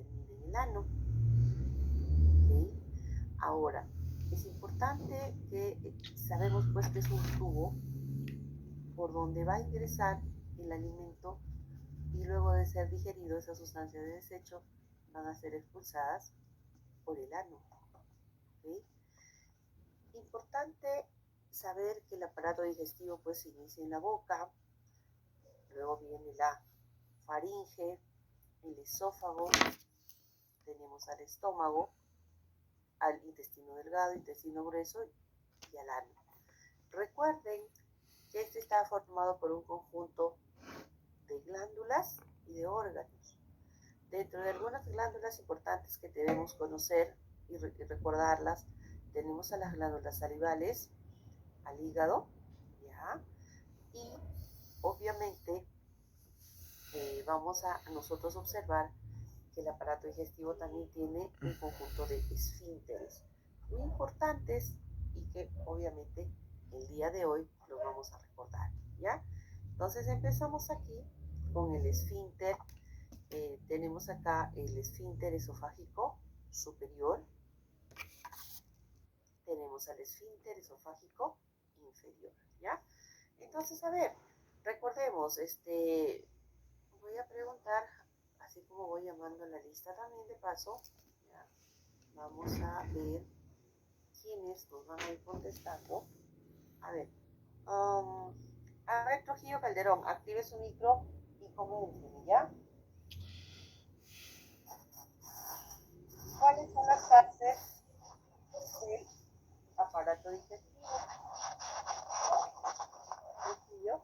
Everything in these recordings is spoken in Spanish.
termina en el ano. ¿Okay? Ahora, es importante que sabemos pues que es un tubo por donde va a ingresar el alimento y luego de ser digerido, esas sustancias de desecho van a ser expulsadas por el ano. ¿Okay? Importante saber que el aparato digestivo pues se inicia en la boca, luego viene la faringe, el esófago, tenemos al estómago, al intestino delgado, intestino grueso y al ano. Recuerden que este está formado por un conjunto de glándulas y de órganos. Dentro de algunas glándulas importantes que debemos conocer y recordarlas, tenemos a las glándulas salivales, al hígado, ¿ya? Y obviamente vamos a nosotros observar que el aparato digestivo también tiene un conjunto de esfínteres muy importantes y que obviamente el día de hoy los vamos a recordar, ¿ya? Entonces empezamos aquí con el esfínter. Tenemos acá el esfínter esofágico superior, tenemos al esfínter esofágico inferior, ¿ya? Entonces, a ver, recordemos, voy a preguntar, así como voy llamando a la lista también de paso, ¿ya? Vamos a ver quiénes nos van a ir contestando. A ver, Trujillo Calderón, active su micro y coménteme, ¿ya? ¿Cuáles son las fases del aparato digestivo? Trujillo.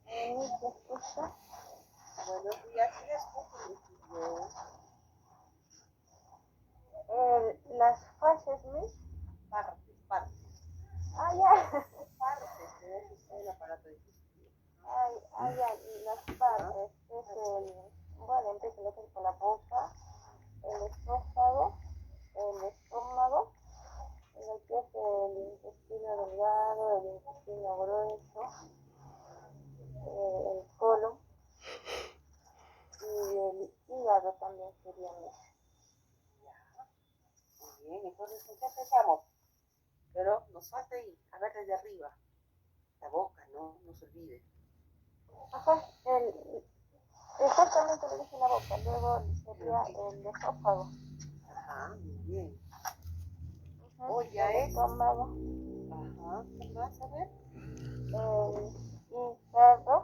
¿Se escucha? Buenos días, ¿sí le escucho, Trujillo? Las fases, mis. Partes. Ah, ya. Partes que debe ser el aparato digestivo. Ya, y las partes. Es bueno, empieza lo que es con la boca, el esófago, el estómago, lo que es el intestino delgado, el intestino grueso, el colon y el hígado también sería mis. Muy bien, entonces, ¿con qué empezamos? Pero nos falta ahí, a ver desde arriba, la boca, no se olvide. Ajá, exactamente lo dije en la boca, luego sería el esófago. Ajá, muy bien. El estómago, Ajá, ¿qué más? A ver. el hígado,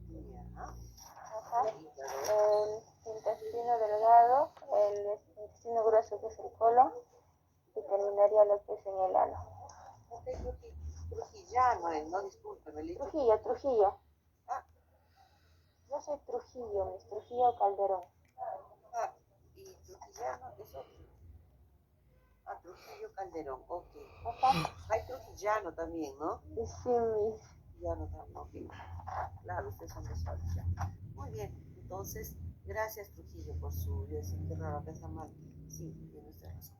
Ya, ajá, el hígado. el intestino delgado, el intestino grueso que es el colon y terminaría lo que es en el ano. Ok, Trujillano, no, discúlpeme, le he dicho Trujillo. Ah, Yo soy Trujillo, mis Trujillo Calderón. y Trujillano, eso. Trujillo Calderón, ok. Ajá. Hay Trujillano también, ¿no? Sí, mis. Trujillano también, ok. Claro, ustedes son de Sol, ya. Muy bien, entonces, gracias Trujillo por su, yo decía, qué raro que está mal. Sí, tiene usted razón.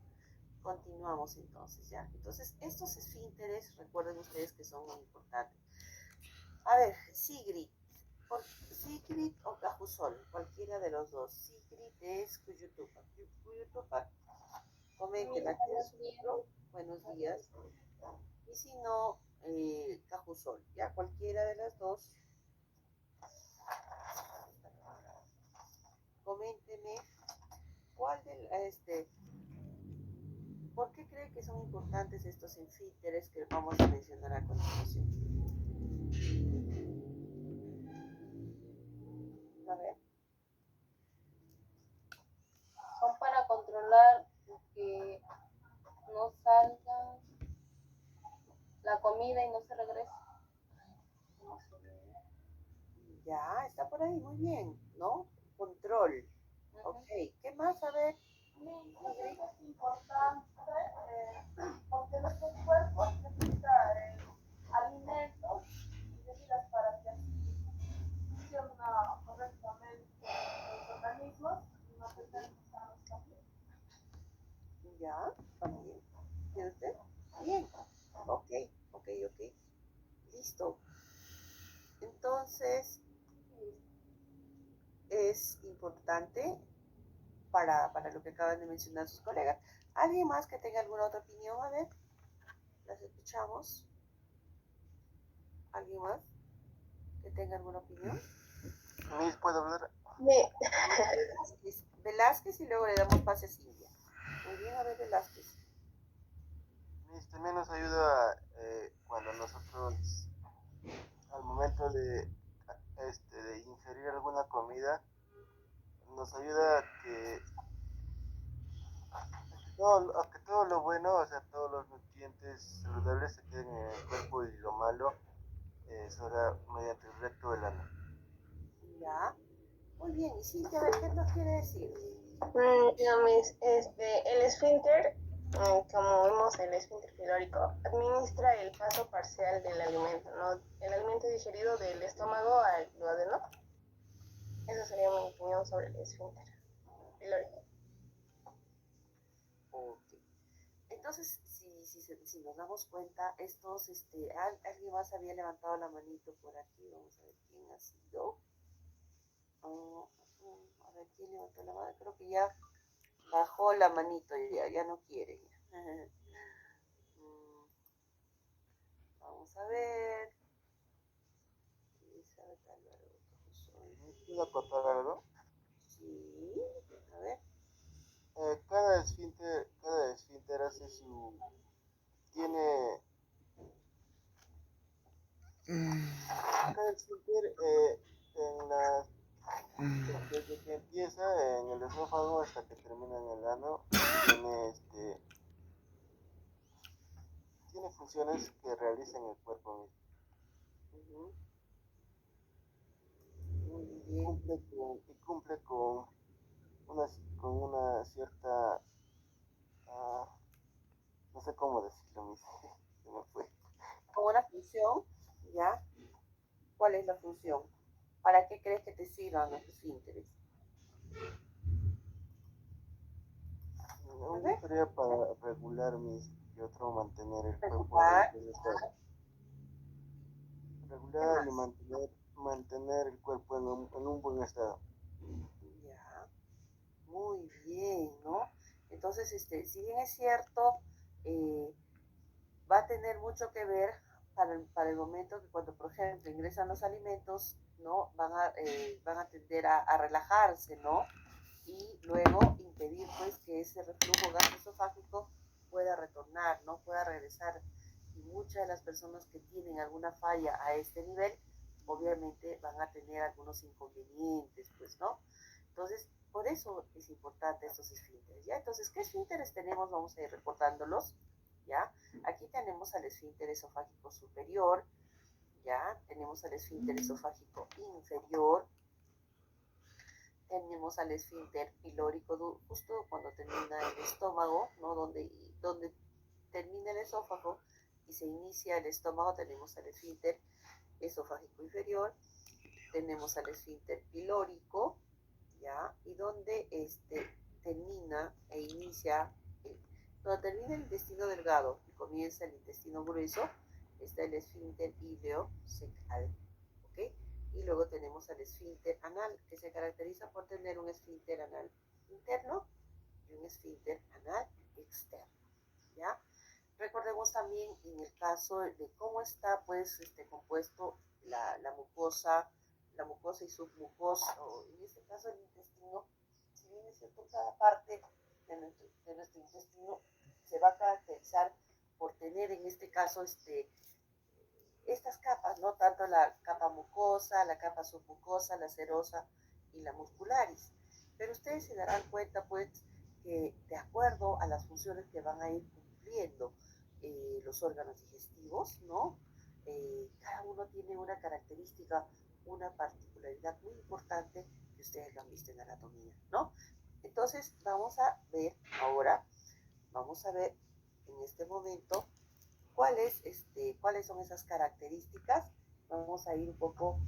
Continuamos entonces, ¿ya? Entonces, estos esfínteres, recuerden ustedes que son muy importantes. A ver, Sigrid o Cajusol, cualquiera de los dos. Sigrid es Cuyutupac. Cuyutupac, coméntela aquí en su libro. Buenos días. Y si no, Cajusol, ¿ya? Cualquiera de las dos. Coménteme cuál ¿por qué cree que son importantes estos esfínteres que vamos a mencionar a continuación? A ver. Son para controlar que no salga la comida y no se regrese. Ya, está por ahí, muy bien, ¿no? Control. Ok, ¿qué más? A ver. Yo creo que es importante porque nuestro cuerpo necesita alimentos y bebidas para que así funcione correctamente los organismos y mantenernos sanos también. Ya, también. ¿Tiene usted? Bien. Ok, ok. Listo. Entonces, es importante para lo que acaban de mencionar sus colegas. ¿Alguien más que tenga alguna otra opinión? A ver, las escuchamos. ¿Alguien más que tenga alguna opinión? Miss, ¿puedo hablar? Me, Velázquez y luego le damos pase a Cintia. Muy bien, a ver, Velázquez. Miss, también nos ayuda cuando nosotros, al momento de ingerir alguna comida, nos ayuda a que todo lo bueno, o sea, todos los nutrientes saludables se queden en el cuerpo y lo malo será mediante el recto del ano. Ya. Muy bien, y Cintia, a ver, ¿qué nos quiere decir? el esfínter, como vemos el esfínter pilórico, administra el paso parcial del alimento, ¿no? El alimento digerido del estómago al duodeno. Esa sería mi opinión sobre el esfínter pilórico. Ok. Entonces, si nos damos cuenta, alguien más había levantado la manito por aquí. Vamos a ver quién ha sido. A ver quién levantó la mano. Creo que ya bajó la manito, ya no quiere. Vamos a ver. ¿Puedo acotar algo? Sí, a ver. Cada esfínter hace tiene, cada esfínter desde que empieza en el esófago hasta que termina en el ano, tiene funciones que realiza en el cuerpo mismo. Muy bien. Cumple con una cierta, no sé cómo decirlo, se me fue. Con una función, ¿ya? ¿Cuál es la función? ¿Para qué crees que te sirvan los esfínteres? Uno sería para regular y otro mantener el cuerpo Regular. en estado. ¿Qué Regular y más? mantener el cuerpo en un buen estado. Ya, muy bien, ¿no? Entonces, si bien es cierto, va a tener mucho que ver para el momento que cuando, por ejemplo, ingresan los alimentos, ¿no? Van a tender a relajarse, ¿no? Y luego impedir, pues, que ese reflujo gastroesofágico pueda retornar, ¿no? Pueda regresar. Y muchas de las personas que tienen alguna falla a este nivel, obviamente van a tener algunos inconvenientes, pues, ¿no? Entonces, por eso es importante estos esfínteres, ¿ya? Entonces, ¿qué esfínteres tenemos? Vamos a ir recordándolos, ¿ya? Aquí tenemos al esfínter esofágico superior, ¿ya? Tenemos al esfínter esofágico inferior, tenemos al esfínter pilórico justo cuando termina el estómago, ¿no? Donde termina el esófago y se inicia el estómago, tenemos al esfínter esofágico inferior, tenemos al esfínter pilórico, ¿ya? Y donde termina e inicia, donde termina el intestino delgado y comienza el intestino grueso, está el esfínter ileocecal, ¿ok? Y luego tenemos al esfínter anal, que se caracteriza por tener un esfínter anal interno y un esfínter anal externo, ¿ya? Recordemos también en el caso de cómo está, pues, compuesto la mucosa y submucosa, o en este caso el intestino, si bien es cierto, cada parte de nuestro intestino se va a caracterizar por tener en este caso estas capas, ¿no? Tanto la capa mucosa, la capa submucosa, la serosa y la muscularis. Pero ustedes se darán cuenta, pues, que de acuerdo a las funciones que van a ir cumpliendo los órganos digestivos, ¿no? Cada uno tiene una característica, una particularidad muy importante que ustedes lo han visto en anatomía, ¿no? Entonces, vamos a ver en este momento cuáles son esas características. Vamos a ir un poco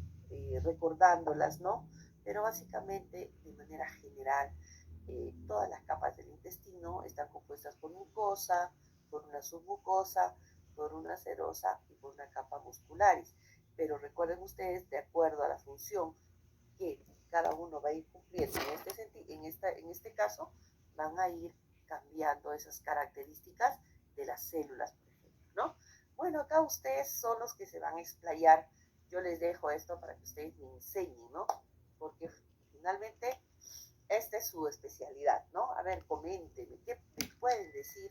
recordándolas, ¿no? Pero básicamente, de manera general, todas las capas del intestino están compuestas por mucosa, por una submucosa, por una serosa y por una capa muscularis. Pero recuerden ustedes, de acuerdo a la función que cada uno va a ir cumpliendo en este caso van a ir cambiando esas características de las células, por ejemplo, ¿no? Bueno, acá ustedes son los que se van a explayar. Yo les dejo esto para que ustedes me enseñen, ¿no? Porque finalmente esta es su especialidad, ¿no? A ver, coméntenme, ¿qué me pueden decir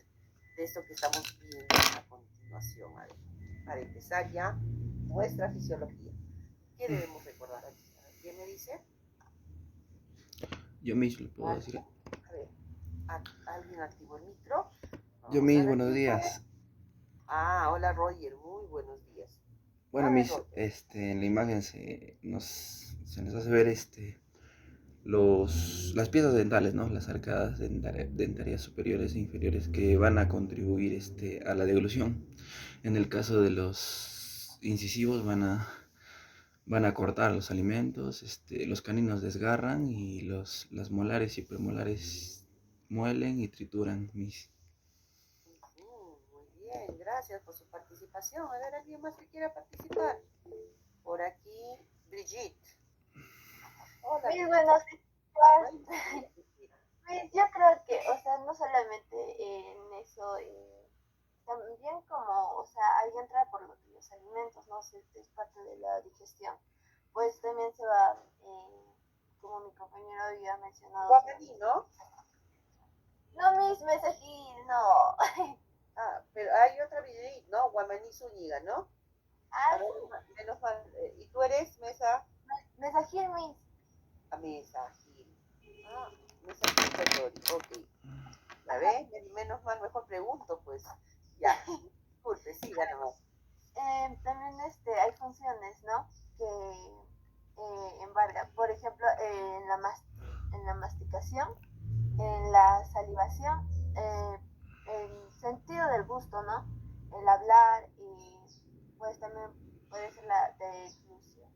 de esto que estamos viendo a continuación? A ver, para empezar ya nuestra fisiología. ¿Qué debemos recordar aquí? A ver, ¿quién me dice? Yo mismo le puedo decir. A ver, ¿alguien activó el micro? Yo Vamos a mismo, ver buenos quién fue. días. Hola Roger, muy buenos días. Bueno, A ver, mis, Roger. en la imagen se nos hace ver las piezas dentales, ¿no? Las arcadas dentarias superiores e inferiores que van a contribuir a la deglución. En el caso de los incisivos van a cortar los alimentos, los caninos desgarran y las molares y premolares muelen y trituran, mis. Muy bien, gracias por su participación. A ver, ¿alguien más que quiera participar? Por aquí, Brigitte. Hola, Muy Brigitte. buenos Buenos días. días, Brigitte. Pues yo creo que, o sea, no solamente en eso, también como, o sea, ahí entra por los alimentos, ¿no? Es parte de la digestión. Pues también se va, como mi compañero había mencionado. Guamaní, ¿no? No, mis mensajes, no. Pero hay otra Brigitte, ¿no? Guamaní Zúñiga, ¿no? A ver, Sí, menos mal. ¿Y tú eres Mesa? mensaje, mis. Mesa Gil. Mesa Gil Petori, ok. ¿La ves? Menos mal, mejor pregunto, pues. Ya, disculpe, siga nomás. También hay funciones, ¿no? Que embargan. Por ejemplo, en la masticación, en la salivación, el sentido del gusto, ¿no? El hablar y pues también puede ser la deglución.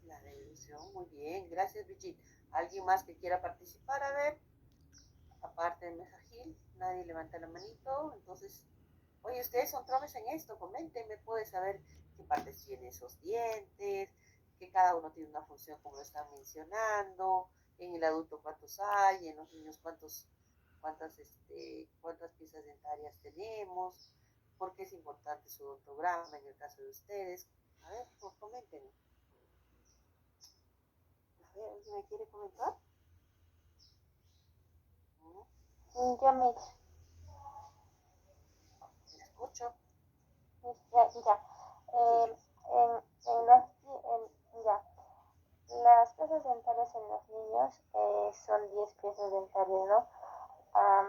La devolución, muy bien. Gracias, Brigitte. ¿Alguien más que quiera participar? A ver, aparte de Mesa Gil, nadie levanta la manito. Entonces, oye, ustedes son tromes en esto. Coméntenme, puede saber qué partes tienen esos dientes, que cada uno tiene una función como lo están mencionando. En el adulto cuántos hay, en los niños cuántas piezas dentarias tenemos, por qué es importante su odontograma en el caso de ustedes. A ver, pues coméntenme. A ver, ¿alguien me quiere comentar? Yo mis, ¿Me escucho? ya. Ya. Las piezas dentales en los niños son 10 piezas dentales, ¿no? Am,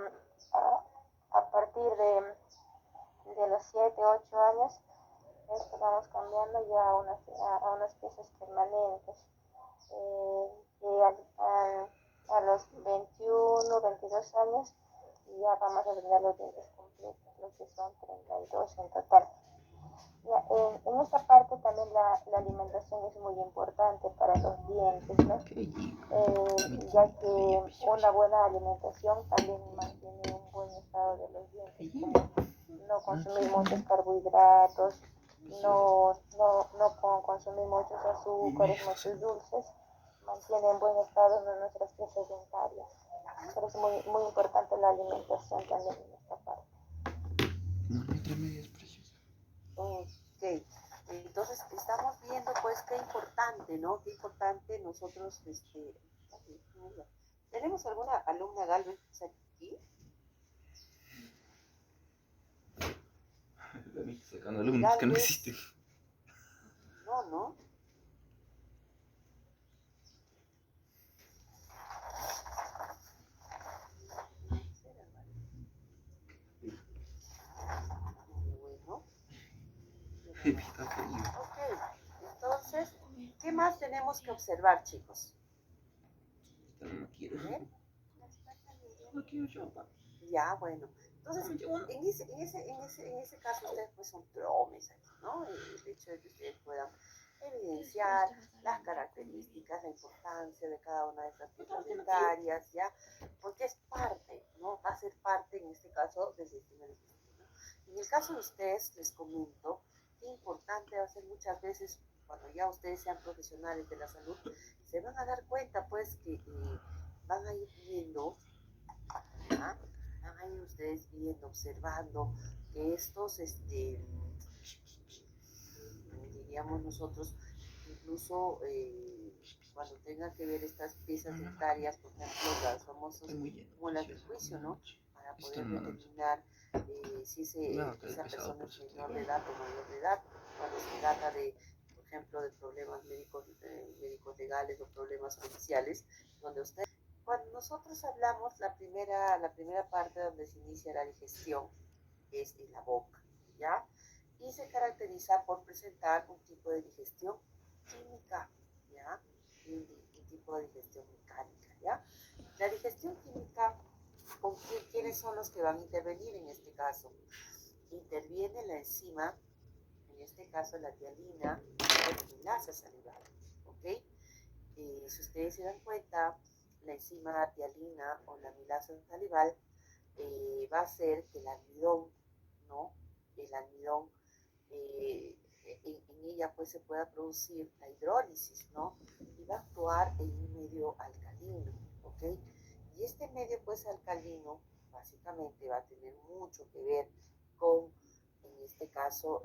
a, a partir de los 7 8 años, vamos cambiando ya a unas piezas permanentes. Y a los 21 22 años ya vamos a tener los dientes completos, los que son 32 en total. Ya, en esta parte también la alimentación es muy importante para los dientes, ¿no? Ya que una buena alimentación también mantiene un buen estado de los dientes, como no consumir muchos carbohidratos, no consumir muchos azúcares, muchos dulces, mantiene en buen estado nuestras piezas dentarias. Pero es muy importante la alimentación también en esta parte. Ok, entonces estamos viendo pues qué importante, ¿no? Qué importante nosotros, ¿tenemos alguna alumna Galvez aquí? Sacando alumnos que no existen. No. Bueno. Ok, entonces, ¿qué más tenemos que observar, chicos? No quiero. ¿Eh? No quiero yo, papá. Ya, bueno. Entonces, en ese caso, ustedes pues son tromes aquí, ¿no? El hecho de que ustedes puedan evidenciar las características, la importancia de cada una de estas piezas dentarias, ¿ya? Porque es parte, ¿no? Va a ser parte, en este caso, del sistema digestivo. En el caso de ustedes, les comento, qué importante va a ser muchas veces cuando ya ustedes sean profesionales de la salud, se van a dar cuenta pues que van a ir viendo, ¿ya? Van a ir ustedes viendo, observando que estos, diríamos nosotros, incluso cuando tengan que ver estas piezas dentarias, por ejemplo, las famosas muelas de juicio, ¿no? Para poder determinar si esa persona es menor de edad o mayor de edad, cuando se trata de, por ejemplo, de problemas médicos legales o problemas judiciales, donde cuando nosotros hablamos, la primera parte donde se inicia la digestión es en la boca, ¿ya? Y se caracteriza por presentar un tipo de digestión química, ¿ya? Y un tipo de digestión mecánica, ¿ya? La digestión química, ¿quiénes son los que van a intervenir en este caso? Interviene la enzima, en este caso la tialina o la amilasa salival, ¿ok? Si ustedes se dan cuenta, la enzima tialina o la amilasa salival va a hacer que el almidón, ¿no? El almidón, en ella pues se pueda producir la hidrólisis, ¿no? Y va a actuar en un medio alcalino, ¿ok? Y este medio pues alcalino básicamente va a tener mucho que ver con, en este caso,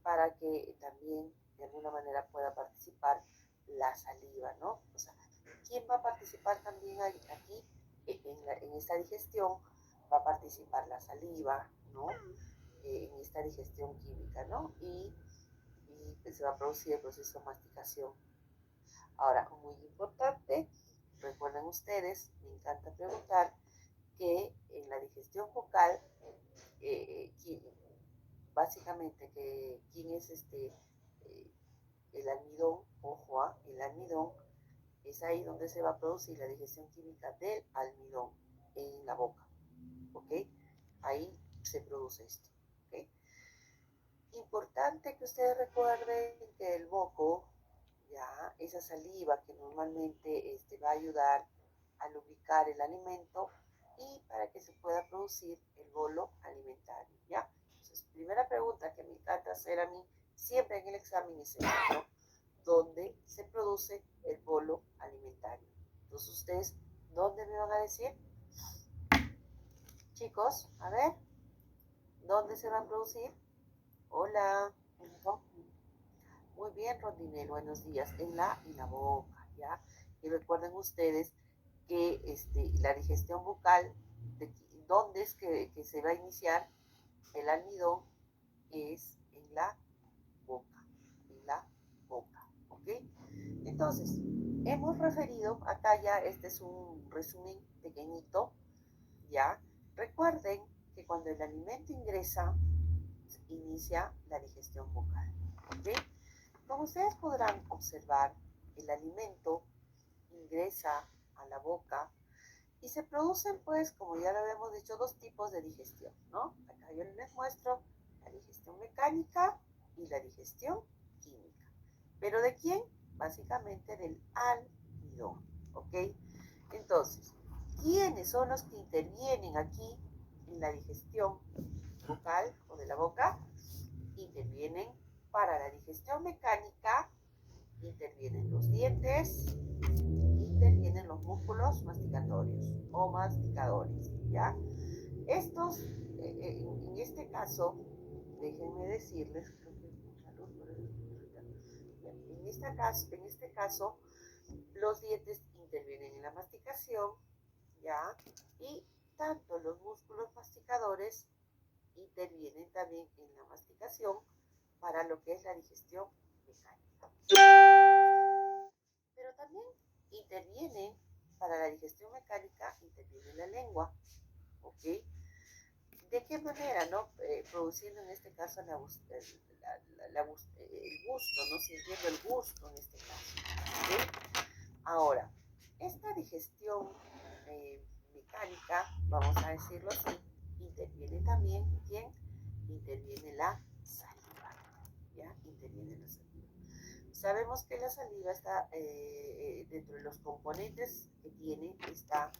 para que también de alguna manera pueda participar la saliva, ¿no? O sea, ¿quién va a participar también aquí en esta digestión? Va a participar la saliva, ¿no? En esta digestión química, ¿no? Y pues se va a producir el proceso de masticación. Ahora, muy importante, recuerden ustedes, me encanta preguntar que en la digestión vocal, básicamente, quién es el almidón, ojo, el almidón, es ahí donde se va a producir la digestión química del almidón en la boca, ¿ok? Ahí se produce esto, ¿ok? Importante que ustedes recuerden que el moco, ya, esa saliva que normalmente va a ayudar a lubricar el alimento y para que se pueda producir el bolo alimentario, ¿ya? Entonces, primera pregunta que me encanta hacer a mí siempre en el examen es esta, ¿no? ¿Dónde se produce el bolo alimentario? Entonces, ustedes, ¿dónde me van a decir? Chicos, a ver, ¿dónde se va a producir? Hola, muy bien, Rondinel, buenos días. En la boca, ¿ya? Y recuerden ustedes que la digestión bucal, ¿dónde es que se va a iniciar el almidón? Es en la boca, ¿ok? Entonces, hemos referido, acá ya este es un resumen pequeñito, ¿ya? Recuerden que cuando el alimento ingresa, inicia la digestión bucal, ¿ok? Como ustedes podrán observar, el alimento ingresa a la boca y se producen, pues, como ya lo habíamos dicho, dos tipos de digestión, ¿no? Acá yo les muestro la digestión mecánica y la digestión química. ¿Pero de quién? Básicamente del almidón, ¿ok? Entonces, ¿quiénes son los que intervienen aquí en la digestión bucal o de la boca? Intervienen para la digestión mecánica, intervienen los dientes, intervienen los músculos masticatorios o masticadores, ¿ya? Estos, en este caso, déjenme decirles, en este caso, los dientes intervienen en la masticación, ¿ya? Y tanto los músculos masticadores intervienen también en la masticación para lo que es la digestión mecánica. Pero también intervienen para la digestión mecánica, interviene la lengua, ¿ok? ¿De qué manera, no? Produciendo en este caso el gusto, ¿no? Sintiendo el gusto en este caso, ¿ok? Ahora, esta digestión mecánica, vamos a decirlo así, interviene también, ¿quién? Interviene la saliva, ¿ya? Interviene la saliva. Sabemos que la saliva está, dentro de los componentes que tiene, está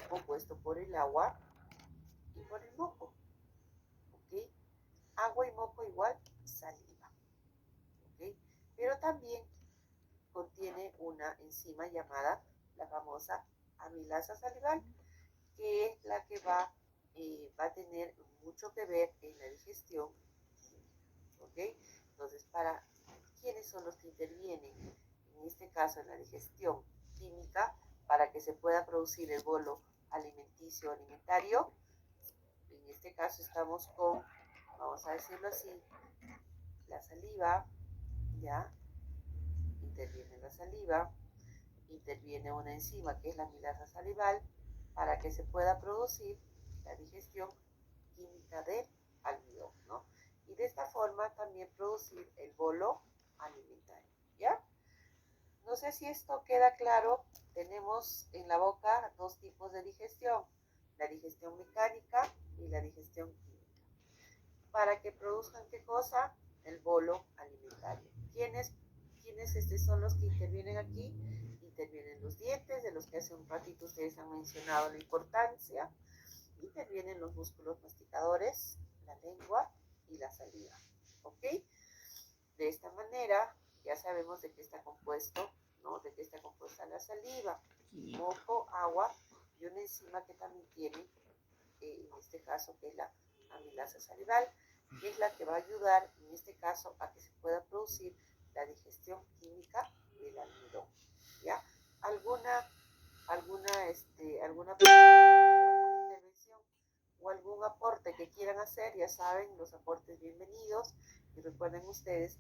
compuesto por el agua y por el moco, ¿ok? Agua y moco igual saliva, ¿ok? pero también contiene una enzima llamada la famosa amilasa salival, que es la que va a tener mucho que ver en la digestión, ¿ok? Entonces, para quiénes son los que intervienen, en este caso en la digestión química, para que se pueda producir el bolo alimenticio alimentario, en este caso estamos con, vamos a decirlo así, la saliva, ya, interviene la saliva, interviene una enzima que es la amilasa salival, para que se pueda producir la digestión química del almidón, ¿no? Y de esta forma también producir el bolo alimentario, ¿ya? No sé si esto queda claro. Tenemos en la boca dos tipos de digestión, la digestión mecánica y la digestión química. Para que produzcan qué cosa, el bolo alimentario. ¿Quiénes son los que intervienen aquí? Intervienen los dientes, de los que hace un ratito ustedes han mencionado la importancia. Intervienen los músculos masticadores, la lengua y la saliva, ¿ok? De esta manera ya sabemos de qué está compuesto, ¿no? De qué está compuesta la saliva, moco, agua y una enzima que también tiene, en este caso, que es la amilasa salival, que es la que va a ayudar, en este caso, a que se pueda producir la digestión química del almidón, ¿ya? ¿Alguna intervención o algún aporte que quieran hacer? Ya saben, los aportes bienvenidos. Y recuerden ustedes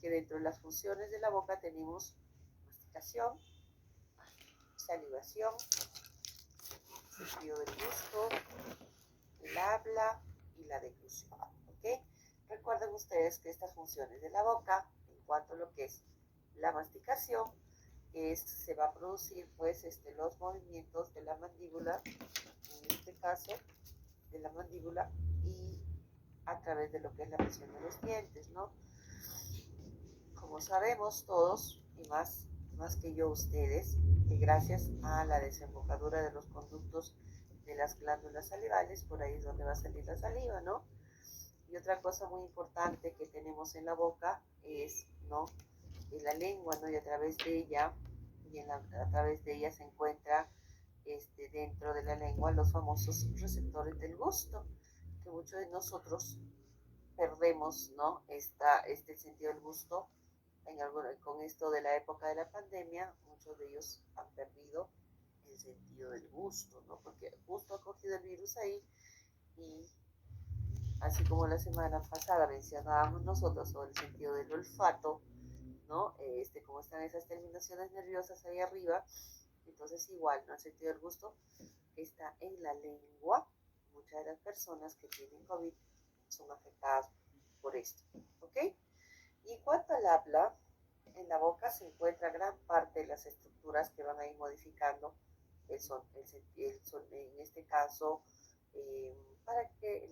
que dentro de las funciones de la boca tenemos masticación, salivación, sentido del gusto, el habla y la deglución, ¿ok? Recuerden ustedes que estas funciones de la boca, en cuanto a lo que es la masticación, se va a producir pues los movimientos de la mandíbula, en este caso de la mandíbula, y a través de lo que es la presión de los dientes, ¿no? Como sabemos todos, y más que yo ustedes, que gracias a la desembocadura de los conductos de las glándulas salivales, por ahí es donde va a salir la saliva, ¿no? Y otra cosa muy importante que tenemos en la boca es, ¿no?, la lengua, ¿no? Y a través de ella, a través de ella se encuentra dentro de la lengua los famosos receptores del gusto, que muchos de nosotros perdemos, ¿no? Este sentido del gusto. Con esto de la época de la pandemia, muchos de ellos han perdido el sentido del gusto, ¿no? Porque justo ha cogido el virus ahí, y así como la semana pasada mencionábamos nosotros sobre el sentido del olfato, ¿no? Como están esas terminaciones nerviosas ahí arriba, entonces igual, ¿no? El sentido del gusto está en la lengua. Muchas de las personas que tienen COVID son afectadas por esto, ¿ok? Y en cuanto al habla, en la boca se encuentra gran parte de las estructuras que van a ir modificando el son, en este caso, para que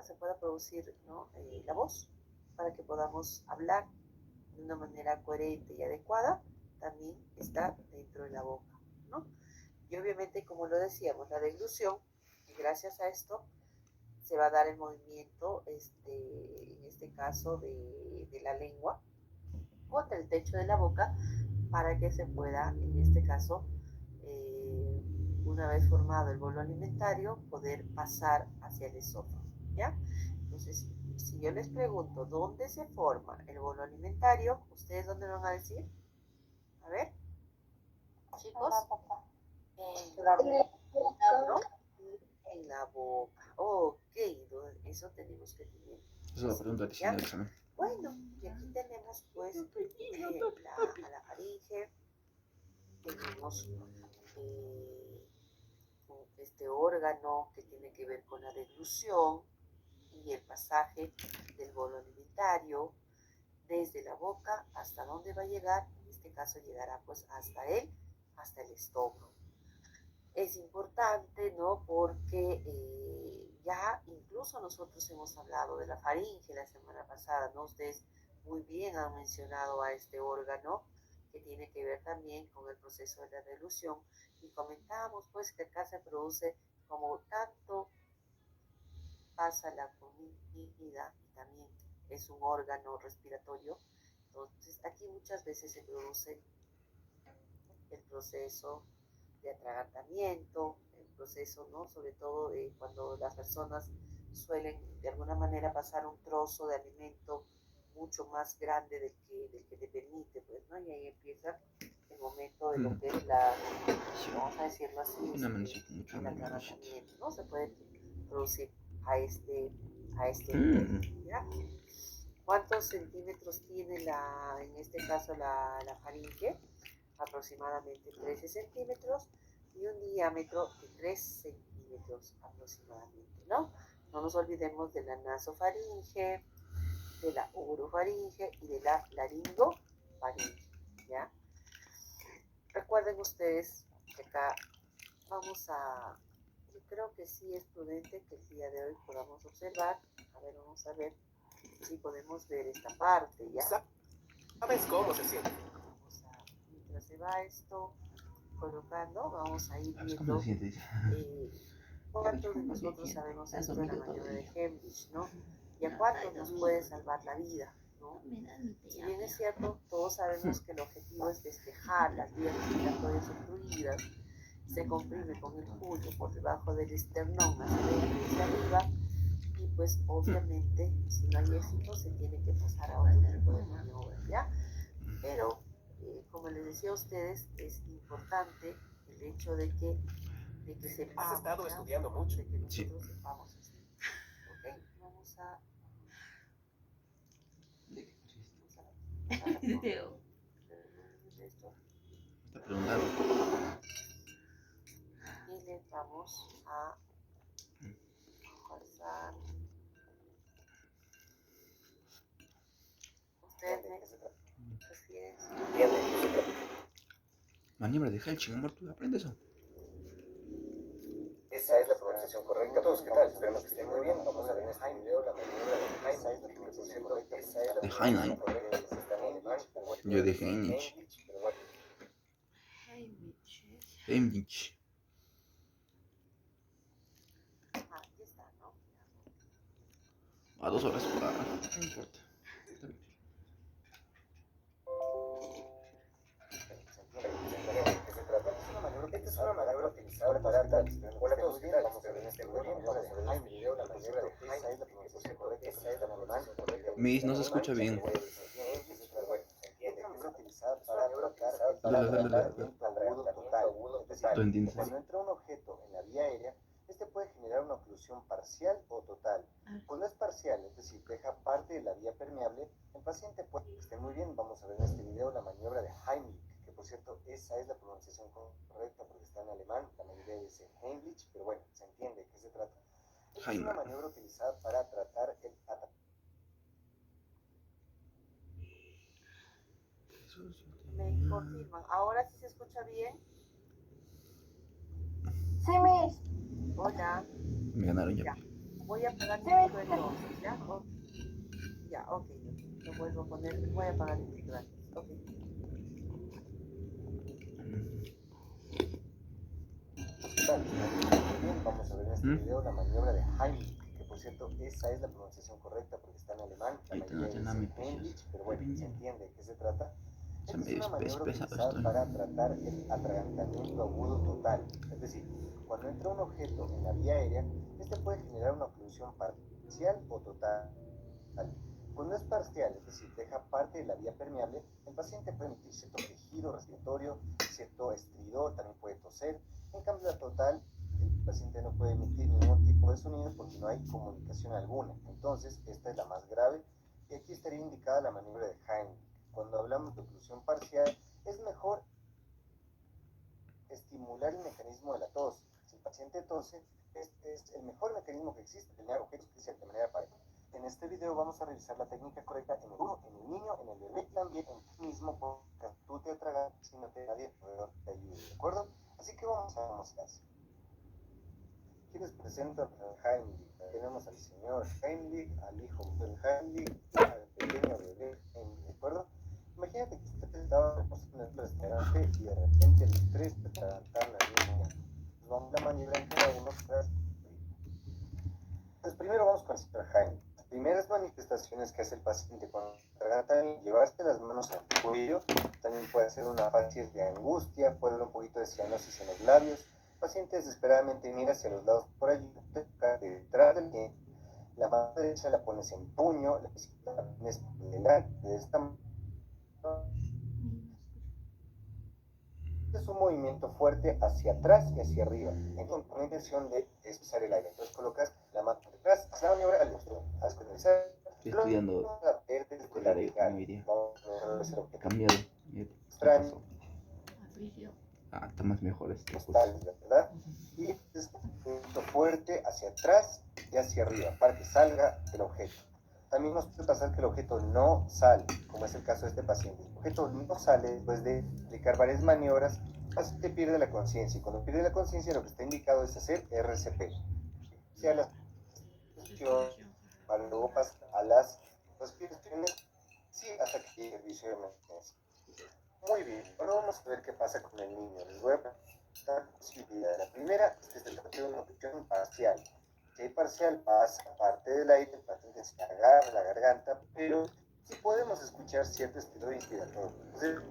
se pueda producir, ¿no?, la voz, para que podamos hablar de una manera coherente y adecuada, también está dentro de la boca, ¿no? Y obviamente, como lo decíamos, la deglución, y gracias a esto se va a dar el movimiento, en este caso, de la lengua contra el techo de la boca, para que se pueda, en este caso, una vez formado el bolo alimentario, poder pasar hacia el esófago, ¿ya? Entonces, si yo les pregunto dónde se forma el bolo alimentario, ¿ustedes dónde me van a decir? A ver, chicos. En la boca, ¿no? En la boca. Ok, eso tenemos que tener. Eso lo pregunto a ti en el examen. Bueno, y aquí tenemos pues a la faringe, tenemos este órgano que tiene que ver con la deglución y el pasaje del bolo alimentario desde la boca hasta dónde va a llegar. En este caso llegará pues hasta el estómago. Es importante, ¿no? Porque ya incluso nosotros hemos hablado de la faringe la semana pasada, ¿no? Ustedes muy bien han mencionado a este órgano que tiene que ver también con el proceso de la deglución, y comentábamos pues que acá se produce, como tanto pasa la comida, y también es un órgano respiratorio, Entonces, aquí muchas veces se produce el proceso de atragantamiento, el proceso, ¿no? Sobre todo cuando las personas suelen de alguna manera pasar un trozo de alimento mucho más grande del que te permite, pues, ¿no? Y ahí empieza el momento de lo que es la, vamos a decirlo así, Una manecita mucho el menos. atragantamiento, ¿no? Se puede producir a este nivel, ¿ya? ¿Cuántos centímetros tiene en este caso la faringe? Aproximadamente 13 centímetros y un diámetro de 3 centímetros aproximadamente, ¿no? No nos olvidemos de la nasofaringe, de la orofaringe y de la laringofaringe, ¿ya? Recuerden ustedes que acá yo creo que sí es prudente que el día de hoy podamos observar, vamos a ver si podemos ver esta parte, ¿ya? ¿Sabes cómo se siente? Mientras se va esto colocando, vamos a ir ¿Cómo viendo se siente? cuántos de nosotros sabemos esto de la maniobra de Heimlich, ¿no? Y a cuántos nos puede salvar la vida, ¿no? Si bien es cierto, todos sabemos que el objetivo es despejar las vías respiratorias obstruidas, se comprime con el puño por debajo del esternón hacia arriba y pues obviamente si no hay éxito se tiene que pasar a otro tipo de maniobra, ¿ya? Pero como les decía a ustedes, es importante el hecho de que sepamos. Has estado estudiando mucho. De que Sí. nosotros sepamos esto. Ok, vamos a. Está preguntando. Y les vamos a pasar. ¿Ustedes me prefieren? Maniobra de Helching, amor, ¿tú aprendes eso? Esa es la pronunciación correcta. Todos, ¿qué tal? Esperemos que estén muy bien. Vamos a ver en este video la maniobra de Heimlich. De Heinlein. Yo dije Heinrich. Heinrich. Aquí está, ¿no? A 2 horas. No importa. Está bien. Esta es una maniobra utilizada para tratar. Hola a todos, ¿qué tal? Vamos a ver en este video la maniobra de Heimlich. Esa es la pronunciación correcta. Esa es la alemán. Miss, no se escucha bien. ¿Tú entiendes? Cuando entra un objeto en la vía aérea, este puede generar una oclusión parcial o total. Cuando es parcial, es decir, deja parte de la vía permeable, el paciente puede que esté muy bien. Vamos a ver en este video la maniobra de Heimlich, que por cierto, esa es la pronunciación correcta porque está en alemán. La mayoría dice Heimlich, pero bueno, se entiende de qué se trata. Esta es una maniobra utilizada para tratar el ataque. Me confirman. ¿Ahora sí se escucha bien? Sí, Miss. Hola. Me ganaron ya. Ya. Voy a apagar el micro entonces, ¿ya? Ya, ok. Lo vuelvo a poner. Voy a apagar el micro antes. Ok. Bien, vamos a ver en este video la maniobra de Heimlich, que por cierto, esa es la pronunciación correcta porque está en alemán. La mayoría dice Heimlich, pero bueno, se entiende de qué se trata. Esta es una maniobra utilizada para tratar el atragantamiento agudo total. Es decir, cuando entra un objeto en la vía aérea, este puede generar una oclusión parcial o total. Cuando es parcial, es decir, deja parte de la vía permeable, el paciente puede emitir cierto quejido respiratorio, cierto estridor, también puede toser. En cambio, la total, el paciente no puede emitir ningún tipo de sonido porque no hay comunicación alguna. Entonces, esta es la más grave y aquí estaría indicada la maniobra de Heimlich. Cuando hablamos de oclusión parcial, es mejor estimular el mecanismo de la tos. Si el paciente tose, es el mejor mecanismo que existe, tener objetos que se de manera pareja. En este video vamos a revisar la técnica correcta en el niño, en el bebé, también en ti mismo, porque tú te atragas si no te nadie alrededor te ayude, ¿de acuerdo? Así que vamos a mostrar. Aquí les presento a Heimlich. Tenemos al señor Heimlich, al hijo del Heimlich, al pequeño bebé Heimlich, ¿de acuerdo? Imagínate que usted estaba reposando en el restaurante y de repente los tres te atragantaron al mismo tiempo. Pues vamos a la maniobra en cada uno. Entonces primero vamos con el señor Heimlich. Las primeras manifestaciones que hace el paciente cuando atraganta también llevarse las manos al cuello, también puede ser una fase de angustia, puede haber un poquito de cianosis en los labios. El paciente desesperadamente mira hacia los lados por allí, detrás del pie, la mano derecha la pones en puño, la izquierda la pones delante de esta mano. Es un movimiento fuerte hacia atrás y hacia arriba, entonces con la intención de expulsar el aire. Entonces colocas la mano detrás, hacia la maniobra al otro, haz finalizar. Estoy estudiando cambiado. Extraño. Está más mejor este curso. ¿Verdad? Y es un movimiento fuerte hacia atrás y hacia arriba para que salga el objeto. También nos puede pasar que el objeto no sale, como es el caso de este paciente. El objeto no sale después de aplicar varias maniobras, el paciente pierde la conciencia. Y cuando pierde la conciencia, lo que está indicado es hacer RCP. O sea, la para luego pasar a las respiraciones, sí, hasta que llegue el servicio de emergencia. Muy bien, ahora vamos a ver qué pasa con el niño. Les voy a dar posibilidad. La primera es que se trata de una obstrucción parcial. Si hay parcial, pasa parte del aire, el paciente se agarra la garganta, pero sí podemos escuchar cierto estilo inspiratorio. Entonces,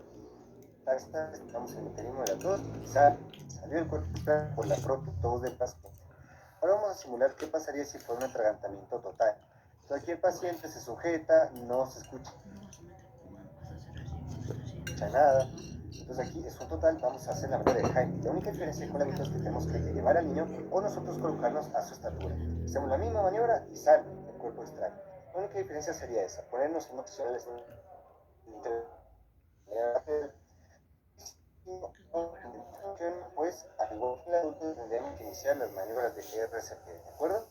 estamos en el mecanismo de la tos, salió el cuerpo por la propia tos del paciente. Ahora vamos a simular qué pasaría si fuera un atragantamiento total. Entonces, aquí el paciente se sujeta, no se escucha nada. Entonces aquí es un total, vamos a hacer la maniobra de Jaime. La única diferencia con la mitad es que tenemos que llevar al niño o nosotros colocarnos a su estatura. Hacemos la misma maniobra y sale el cuerpo extraño. La única diferencia sería esa, ponernos en posiciones pues al igual que el adulto tendríamos que iniciar las maniobras de RCP, ¿de acuerdo?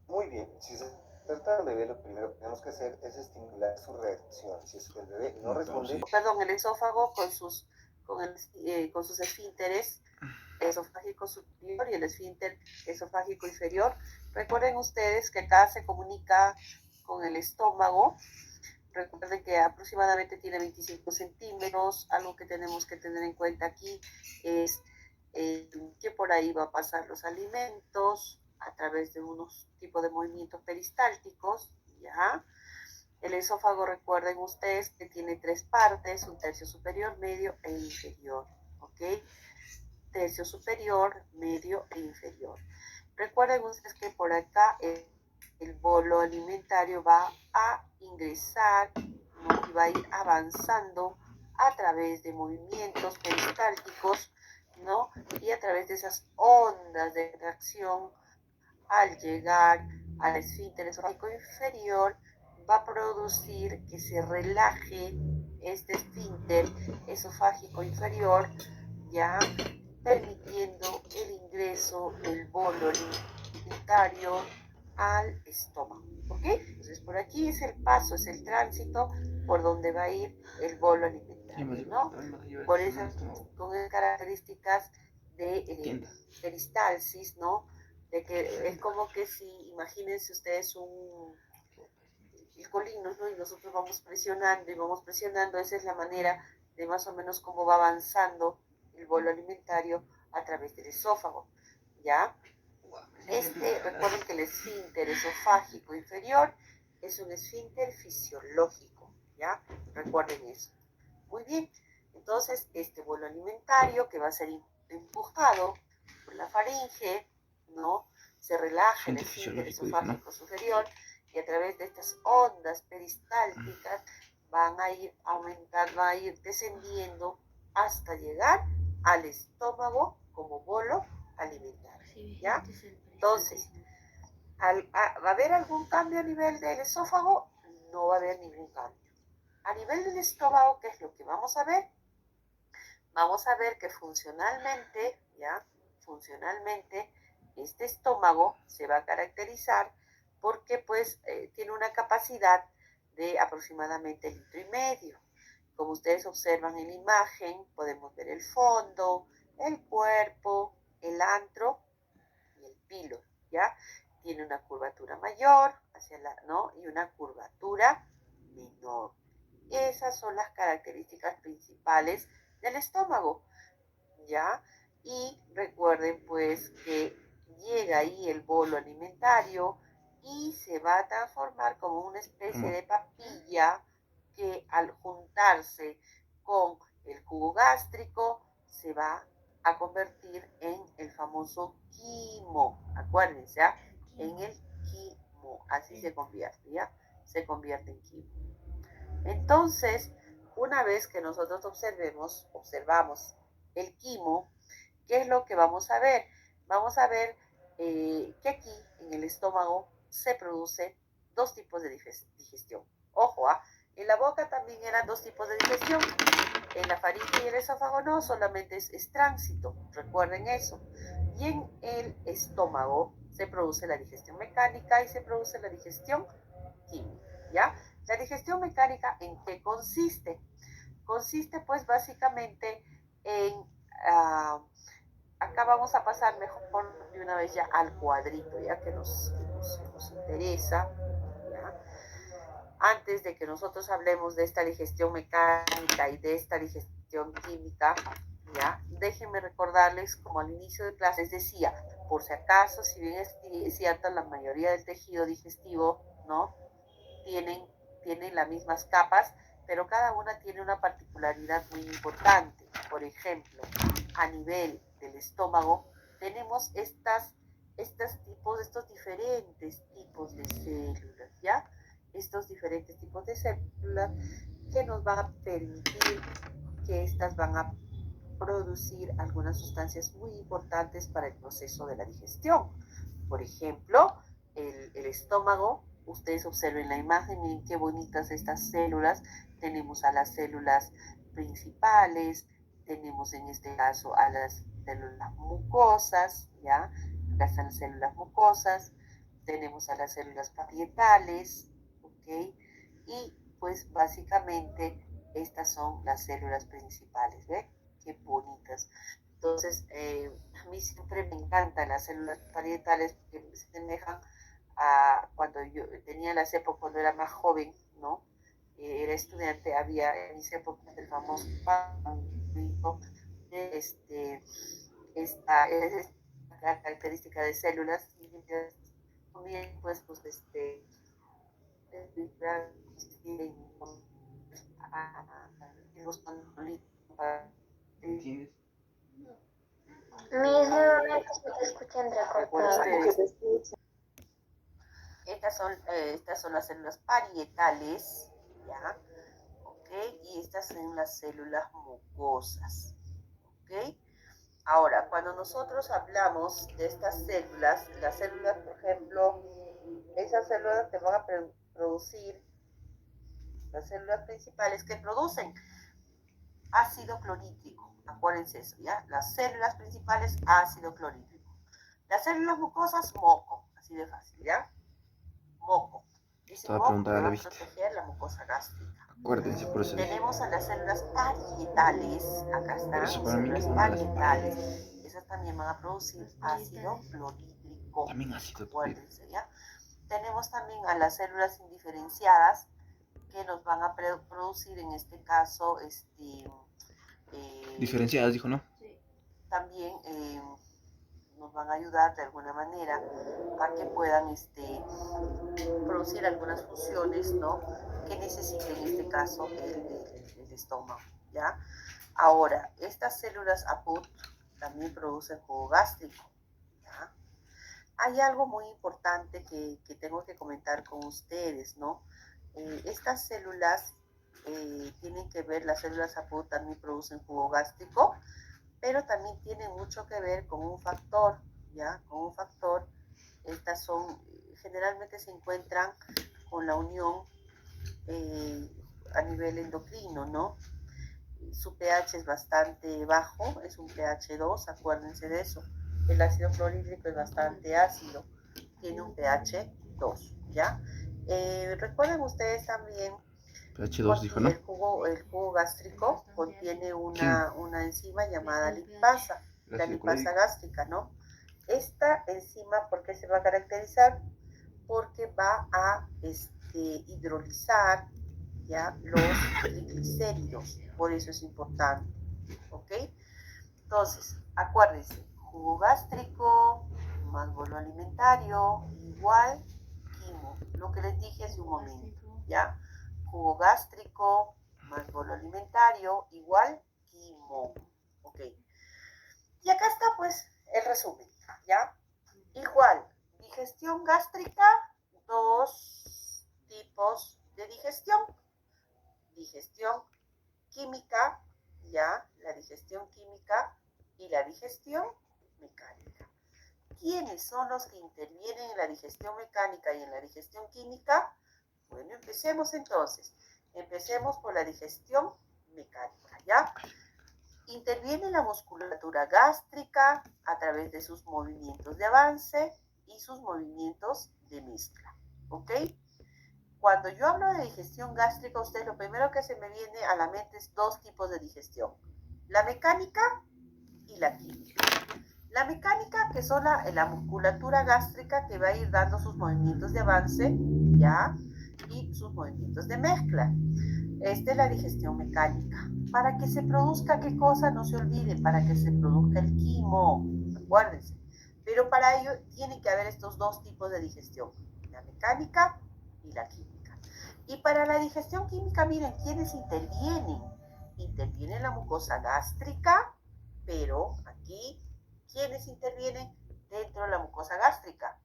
Muy bien, si se trata del bebé, lo primero que tenemos que hacer es estimular su reacción. Si es que el bebé no responde... Perdón, el esófago con sus esfínteres esofágico superior y el esfínter esofágico inferior. Recuerden ustedes que acá se comunica con el estómago. Recuerden que aproximadamente tiene 25 centímetros. Algo que tenemos que tener en cuenta aquí es que por ahí va a pasar los alimentos a través de unos tipos de movimientos peristálticos, ¿ya? El esófago, recuerden ustedes que tiene 3 partes, un tercio superior, medio e inferior, ¿ok? Tercio superior, medio e inferior. Recuerden ustedes que por acá el bolo alimentario va a ingresar, ¿no? Y va a ir avanzando a través de movimientos peristálticos, ¿no? Y a través de esas ondas de reacción, al llegar al esfínter esofágico inferior, va a producir que se relaje este esfínter esofágico inferior, ya permitiendo el ingreso del bolo alimentario al estómago, ¿ok? Entonces por aquí es el paso, es el tránsito por donde va a ir el bolo alimentario, ¿no? Por esas con características de peristalsis, ¿no? De que es como que si, imagínense ustedes el colino, ¿no? Y nosotros vamos presionando, esa es la manera de más o menos cómo va avanzando el bolo alimentario a través del esófago, ¿ya? Recuerden que el esfínter esofágico inferior es un esfínter fisiológico, ¿ya? Recuerden eso. Muy bien, entonces este bolo alimentario que va a ser empujado por la faringe, ¿no? Se relaja el esfínter esofágico superior y a través de estas ondas peristálticas van a ir aumentando, van a ir descendiendo hasta llegar al estómago como bolo alimentario, ¿ya? Entonces, ¿va a haber algún cambio a nivel del esófago? No va a haber ningún cambio. A nivel del estómago, ¿qué es lo que vamos a ver? Vamos a ver que funcionalmente, ¿ya? Funcionalmente, este estómago se va a caracterizar porque pues tiene una capacidad de aproximadamente 1,5 litros. Como ustedes observan en la imagen, podemos ver el fondo, el cuerpo, el antro y el píloro, ¿ya? Tiene una curvatura mayor ¿no? Y una curvatura menor. Esas son las características principales del estómago, ¿ya? Y recuerden pues que llega ahí el bolo alimentario y se va a transformar como una especie de papilla, ¿ok? que al juntarse con el jugo gástrico se va a convertir en el famoso quimo. Acuérdense, ¿ya? En el quimo, así se convierte, ¿ya? Se convierte en quimo. Entonces, una vez que nosotros observamos el quimo, ¿qué es lo que vamos a ver? Vamos a ver que aquí en el estómago se produce dos tipos de digestión. Ojo, en la boca también eran dos tipos de digestión. En la faringe y el esófago no, solamente es tránsito, recuerden eso. Y en el estómago se produce la digestión mecánica y se produce la digestión química, ¿ya? La digestión mecánica, ¿en qué consiste? Consiste pues básicamente en... acá vamos a pasar mejor de una vez ya al cuadrito, ya que nos interesa, ¿ya? Antes de que nosotros hablemos de esta digestión mecánica y de esta digestión química, ¿ya? Déjenme recordarles, como al inicio de clases decía, por si acaso, si bien es cierto, la mayoría del tejido digestivo, ¿no? Tienen las mismas capas, pero cada una tiene una particularidad muy importante. Por ejemplo, a nivel del estómago tenemos estos diferentes tipos de células, ¿ya? Estos diferentes tipos de células que nos van a permitir que estas van a producir algunas sustancias muy importantes para el proceso de la digestión. Por ejemplo, el estómago, ustedes observen la imagen, miren qué bonitas estas células. Tenemos a las células principales, tenemos en este caso a las células mucosas, ¿ya? Acá están las células mucosas, tenemos a las células parietales, ¿ok? Y pues básicamente estas son las células principales, ¿ven? Qué bonitas. Entonces, a mí siempre me encantan las células parietales porque se asemejan a cuando yo tenía las épocas, cuando era más joven, ¿no? Era estudiante, había en mis épocas el famoso esta característica de células y también pues ¿Entiendes? Mis neuronas se te escuchan recortadas. Estas son las células parietales, ¿ya? ¿Ok? Y estas son las células mucosas, ¿ok? Ahora, cuando nosotros hablamos de estas células, las células, por ejemplo, esas células te van a producir, las células principales que producen ácido clorhídrico, acuérdense eso, ¿ya? Las células principales, ácido clorhídrico. Las células mucosas, moco, así de fácil, ¿ya? Moco. Ese moco que va a proteger la mucosa gástrica. Acuérdense, por eso tenemos a las células parietales, acá están, células parietales, esas también van a producir ácido clorhídrico. También ácido clorhídrico. ¿Ya? Tenemos también a las células indiferenciadas que nos van a producir en este caso diferenciadas, dijo, ¿no? También nos van a ayudar de alguna manera a que puedan producir algunas funciones, ¿no? Que necesite en este caso el estómago, ¿ya? Ahora, estas células APUT también producen jugo gástrico, ¿ya? Hay algo muy importante que tengo que comentar con ustedes, ¿no? Estas células tienen que ver, las células APUT también producen jugo gástrico, pero también tienen mucho que ver con un factor, ¿ya? Con un factor, estas son, generalmente se encuentran con la unión a nivel endocrino, ¿no? Su pH es bastante bajo, es un pH 2, acuérdense de eso. El ácido clorhídrico es bastante ácido, tiene un pH 2, ¿ya? Recuerden ustedes también pH 2 dijo, ¿no? El jugo gástrico contiene una enzima llamada lipasa, la lipasa gástrica, ¿no? Esta enzima, ¿por qué se va a caracterizar? Porque va a hidrolizar, ¿ya? Los triglicéridos, por eso es importante, ¿ok? Entonces, acuérdense, jugo gástrico más bolo alimentario igual quimo, lo que les dije hace un momento, ¿ya? jugo gástrico más bolo alimentario igual quimo. Ok. Y acá está pues el resumen, ¿ya? Igual, digestión gástrica, dos tipos de digestión. Digestión química, ¿ya? La digestión química y la digestión mecánica. ¿Quiénes son los que intervienen en la digestión mecánica y en la digestión química? Bueno, empecemos entonces. Empecemos por la digestión mecánica, ¿ya? Interviene la musculatura gástrica a través de sus movimientos de avance y sus movimientos de mezcla, ¿ok? Cuando yo hablo de digestión gástrica, ustedes lo primero que se me viene a la mente es dos tipos de digestión, la mecánica y la química. La mecánica, que son la musculatura gástrica que va a ir dando sus movimientos de avance, ¿ya? Y sus movimientos de mezcla. Esta es la digestión mecánica. Para que se produzca, ¿qué cosa? No se olviden, para que se produzca el quimo, acuérdense. Pero para ello tienen que haber estos dos tipos de digestión, la mecánica y la química. Y para la digestión química, miren, ¿quiénes intervienen? Interviene la mucosa gástrica, pero aquí, ¿quiénes intervienen dentro de la mucosa gástrica?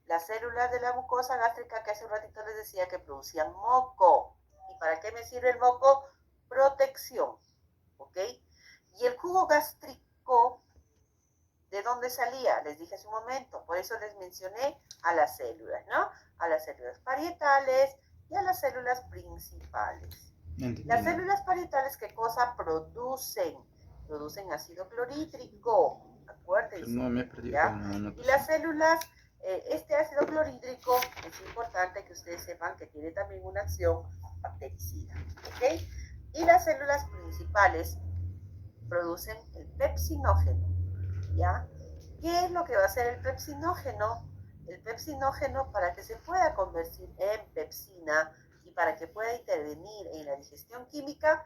Las células de la mucosa gástrica que hace un ratito les decía que producían moco. ¿Y para qué me sirve el moco? Protección, ¿ok? Y el jugo gástrico, ¿de dónde salía? Les dije hace un momento, por eso les mencioné a las células, ¿no? A las células parietales y a las células principales. Las células parietales, ¿qué cosa producen? Producen ácido clorhídrico, acuérdense, no me he perdido ¿ya? Y las células, este ácido clorhídrico, es importante que ustedes sepan que tiene también una acción bactericida, ¿ok? Y las células principales producen el pepsinógeno, ¿ya? ¿Qué es lo que va a hacer el pepsinógeno? El pepsinógeno, para que se pueda convertir en pepsina y para que pueda intervenir en la digestión química,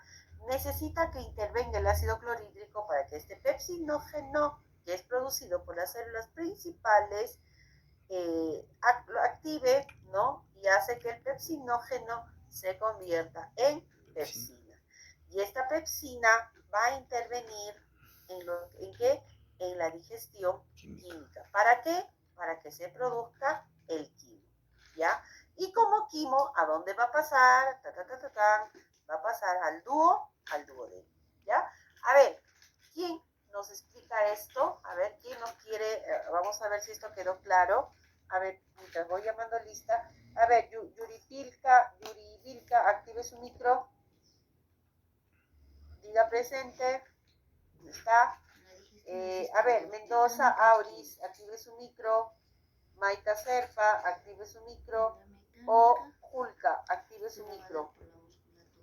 necesita que intervenga el ácido clorhídrico para que este pepsinógeno, que es producido por las células principales, lo active, ¿no? Y hace que el pepsinógeno se convierta en pepsina. Y esta pepsina va a intervenir ¿en qué? En la digestión química. ¿Para qué? Para que se produzca el quimo, ¿ya? Y como quimo, ¿a dónde va a pasar? Va a pasar al duodeno, ¿ya? A ver, ¿quién nos explica esto? A ver, ¿quién nos quiere? Vamos a ver si esto quedó claro. A ver, mientras voy llamando lista. A ver, Yurivilka, active su micro. Diga presente. ¿Está? A ver, Mendoza, Auris, active su micro. Maika Serpa, active su micro. O Julka, active su micro.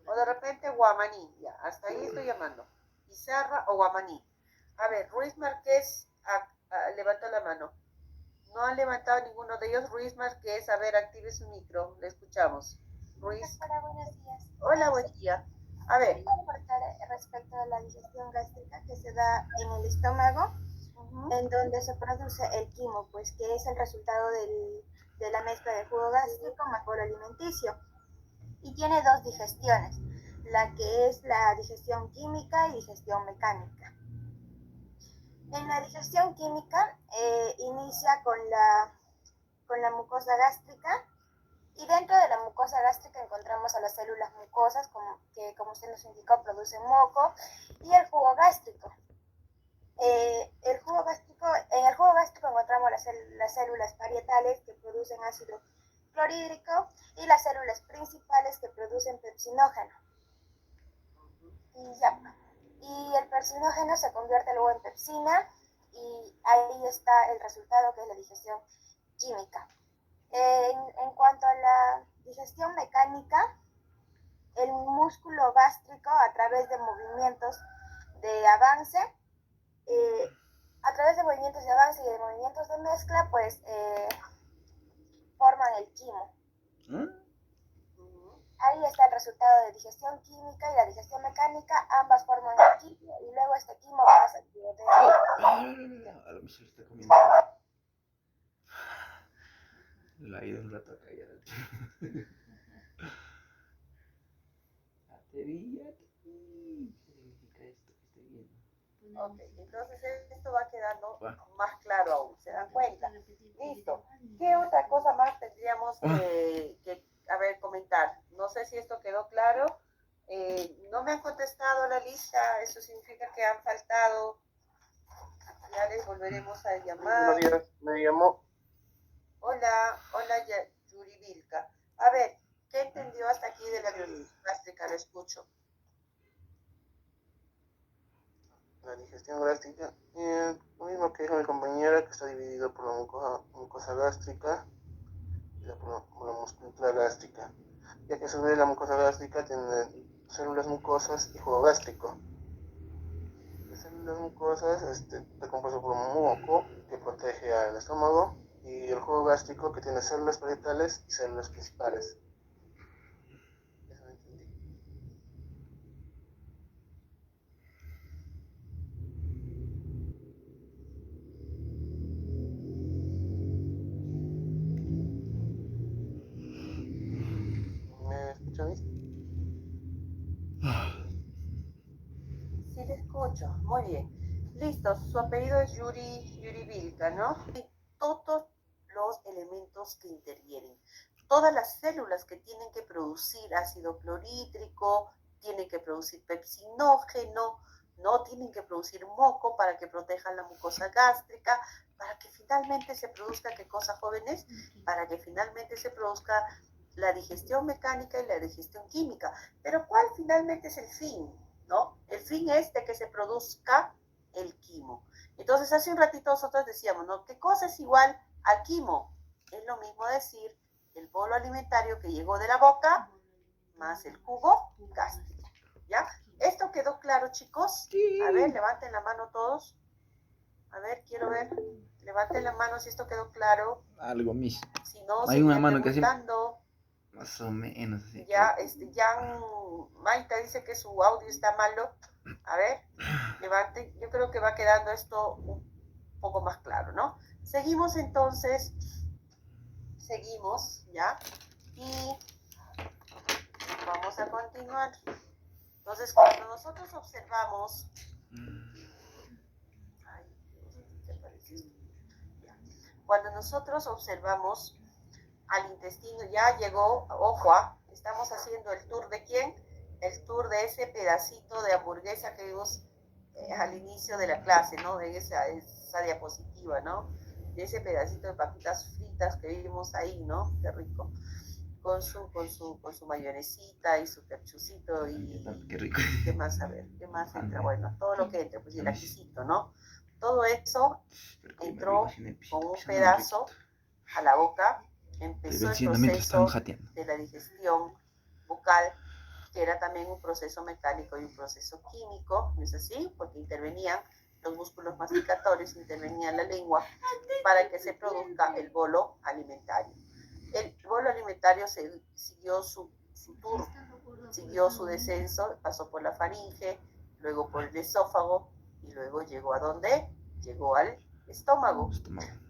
O de repente Guamaní, ya, hasta ahí estoy llamando. Pizarra o Guamaní. A ver, Ruiz Márquez levantó la mano. No han levantado ninguno de ellos. Ruiz Márquez, a ver, active su micro. Le escuchamos. Ruiz. Hola, buenos días. Hola, buen día. A ver. Quería aportar respecto a la digestión gástrica que se da en el estómago, en donde se produce el quimo, pues que es el resultado de la mezcla de jugo gástrico más bolo alimenticio. Y tiene dos digestiones, la que es la digestión química y digestión mecánica. En la digestión química inicia con la mucosa gástrica, y dentro de la mucosa gástrica encontramos a las células mucosas, que como usted nos indicó producen moco, y el jugo gástrico. En el jugo gástrico encontramos las células parietales que producen ácido clorhídrico y las células principales que producen pepsinógeno. Y el pepsinógeno se convierte luego en pepsina y ahí está el resultado, que es la digestión química. En cuanto a la digestión mecánica, el músculo gástrico, a través de movimientos de avance, y de movimientos de mezcla, pues forman el quimo. Ahí está el resultado de digestión química y la digestión mecánica, ambas forman el quimo y luego este quimo pasa al duodeno. A lo mejor está comiendo. La ha ido un rato a callar. Te vi aquí. ¿Qué significa esto que estoy viendo? Ok, entonces esto va quedando Va. más claro aún, ¿se dan cuenta? Listo. ¿Qué otra cosa más tendríamos a ver, comentar? No sé si esto quedó claro. No me han contestado la lista, eso significa que han faltado. Ya les volveremos a llamar. Buenos días, me llamó. Hola, Yuri Vilca. A ver, ¿qué entendió hasta aquí de la digestión gástrica? Lo escucho. La digestión gástrica, lo mismo que dijo mi compañera, que está dividido por la mucosa gástrica y por la musculatura gástrica, ya que sobre la mucosa gástrica tiene células mucosas y jugo gástrico. Las células mucosas está compuesto por un muco que protege al estómago y el jugo gástrico que tiene células parietales y células principales. Eso lo entendí. ¿Me escuchan? Sí, le escucho. Muy bien. Listo, su apellido es Yuri Vilca, ¿no? Y todos los elementos que intervienen. Todas las células que tienen que producir ácido clorhídrico, tienen que producir pepsinógeno, ¿no? Tienen que producir moco para que protejan la mucosa gástrica, para que finalmente se produzca, ¿qué cosa, jóvenes? Para que finalmente se produzca la digestión mecánica y la digestión química. Pero ¿cuál finalmente es el fin? ¿No? El fin es de que se produzca el quimo. Entonces, hace un ratito nosotros decíamos, ¿no? ¿Qué cosa es igual al quimo? Es lo mismo decir el bolo alimentario que llegó de la boca más el jugo gástrico, ¿ya? ¿Esto quedó claro, chicos? Sí. A ver, levanten la mano todos. A ver, quiero ver. Levanten la mano si esto quedó claro. Algo, mis. Si no, Hay una mano preguntando. que más o menos así. Ya, Jan Maita dice que su audio está malo. A ver, levante. Yo creo que va quedando esto un poco más claro, ¿no? Seguimos entonces. Seguimos, ¿ya? Y vamos a continuar. Entonces, cuando nosotros observamos... Ay, ¿qué parece esto? Ya. Cuando nosotros observamos al intestino, ya llegó, ojo, estamos haciendo el tour de quién, el tour de ese pedacito de hamburguesa que vimos al inicio de la clase, ¿no? De esa diapositiva, ¿no? De ese pedacito de papitas fritas que vimos ahí, ¿no? Qué rico. Con su mayonesita y su ketchupcito y qué rico. ¿Qué más? A ver, ¿qué más entra? Bueno, todo lo que entra, pues y el ajicito, ¿no? Todo eso entró con un pedazo a la boca, empezó el proceso de la digestión bucal, que era también un proceso mecánico y un proceso químico, ¿no es así? Porque intervenían los músculos masticatorios, intervenía la lengua para que se produzca el bolo alimentario. El bolo alimentario siguió su tour, siguió su descenso, pasó por la faringe, luego por el esófago y luego llegó a ¿dónde? Llegó al estómago.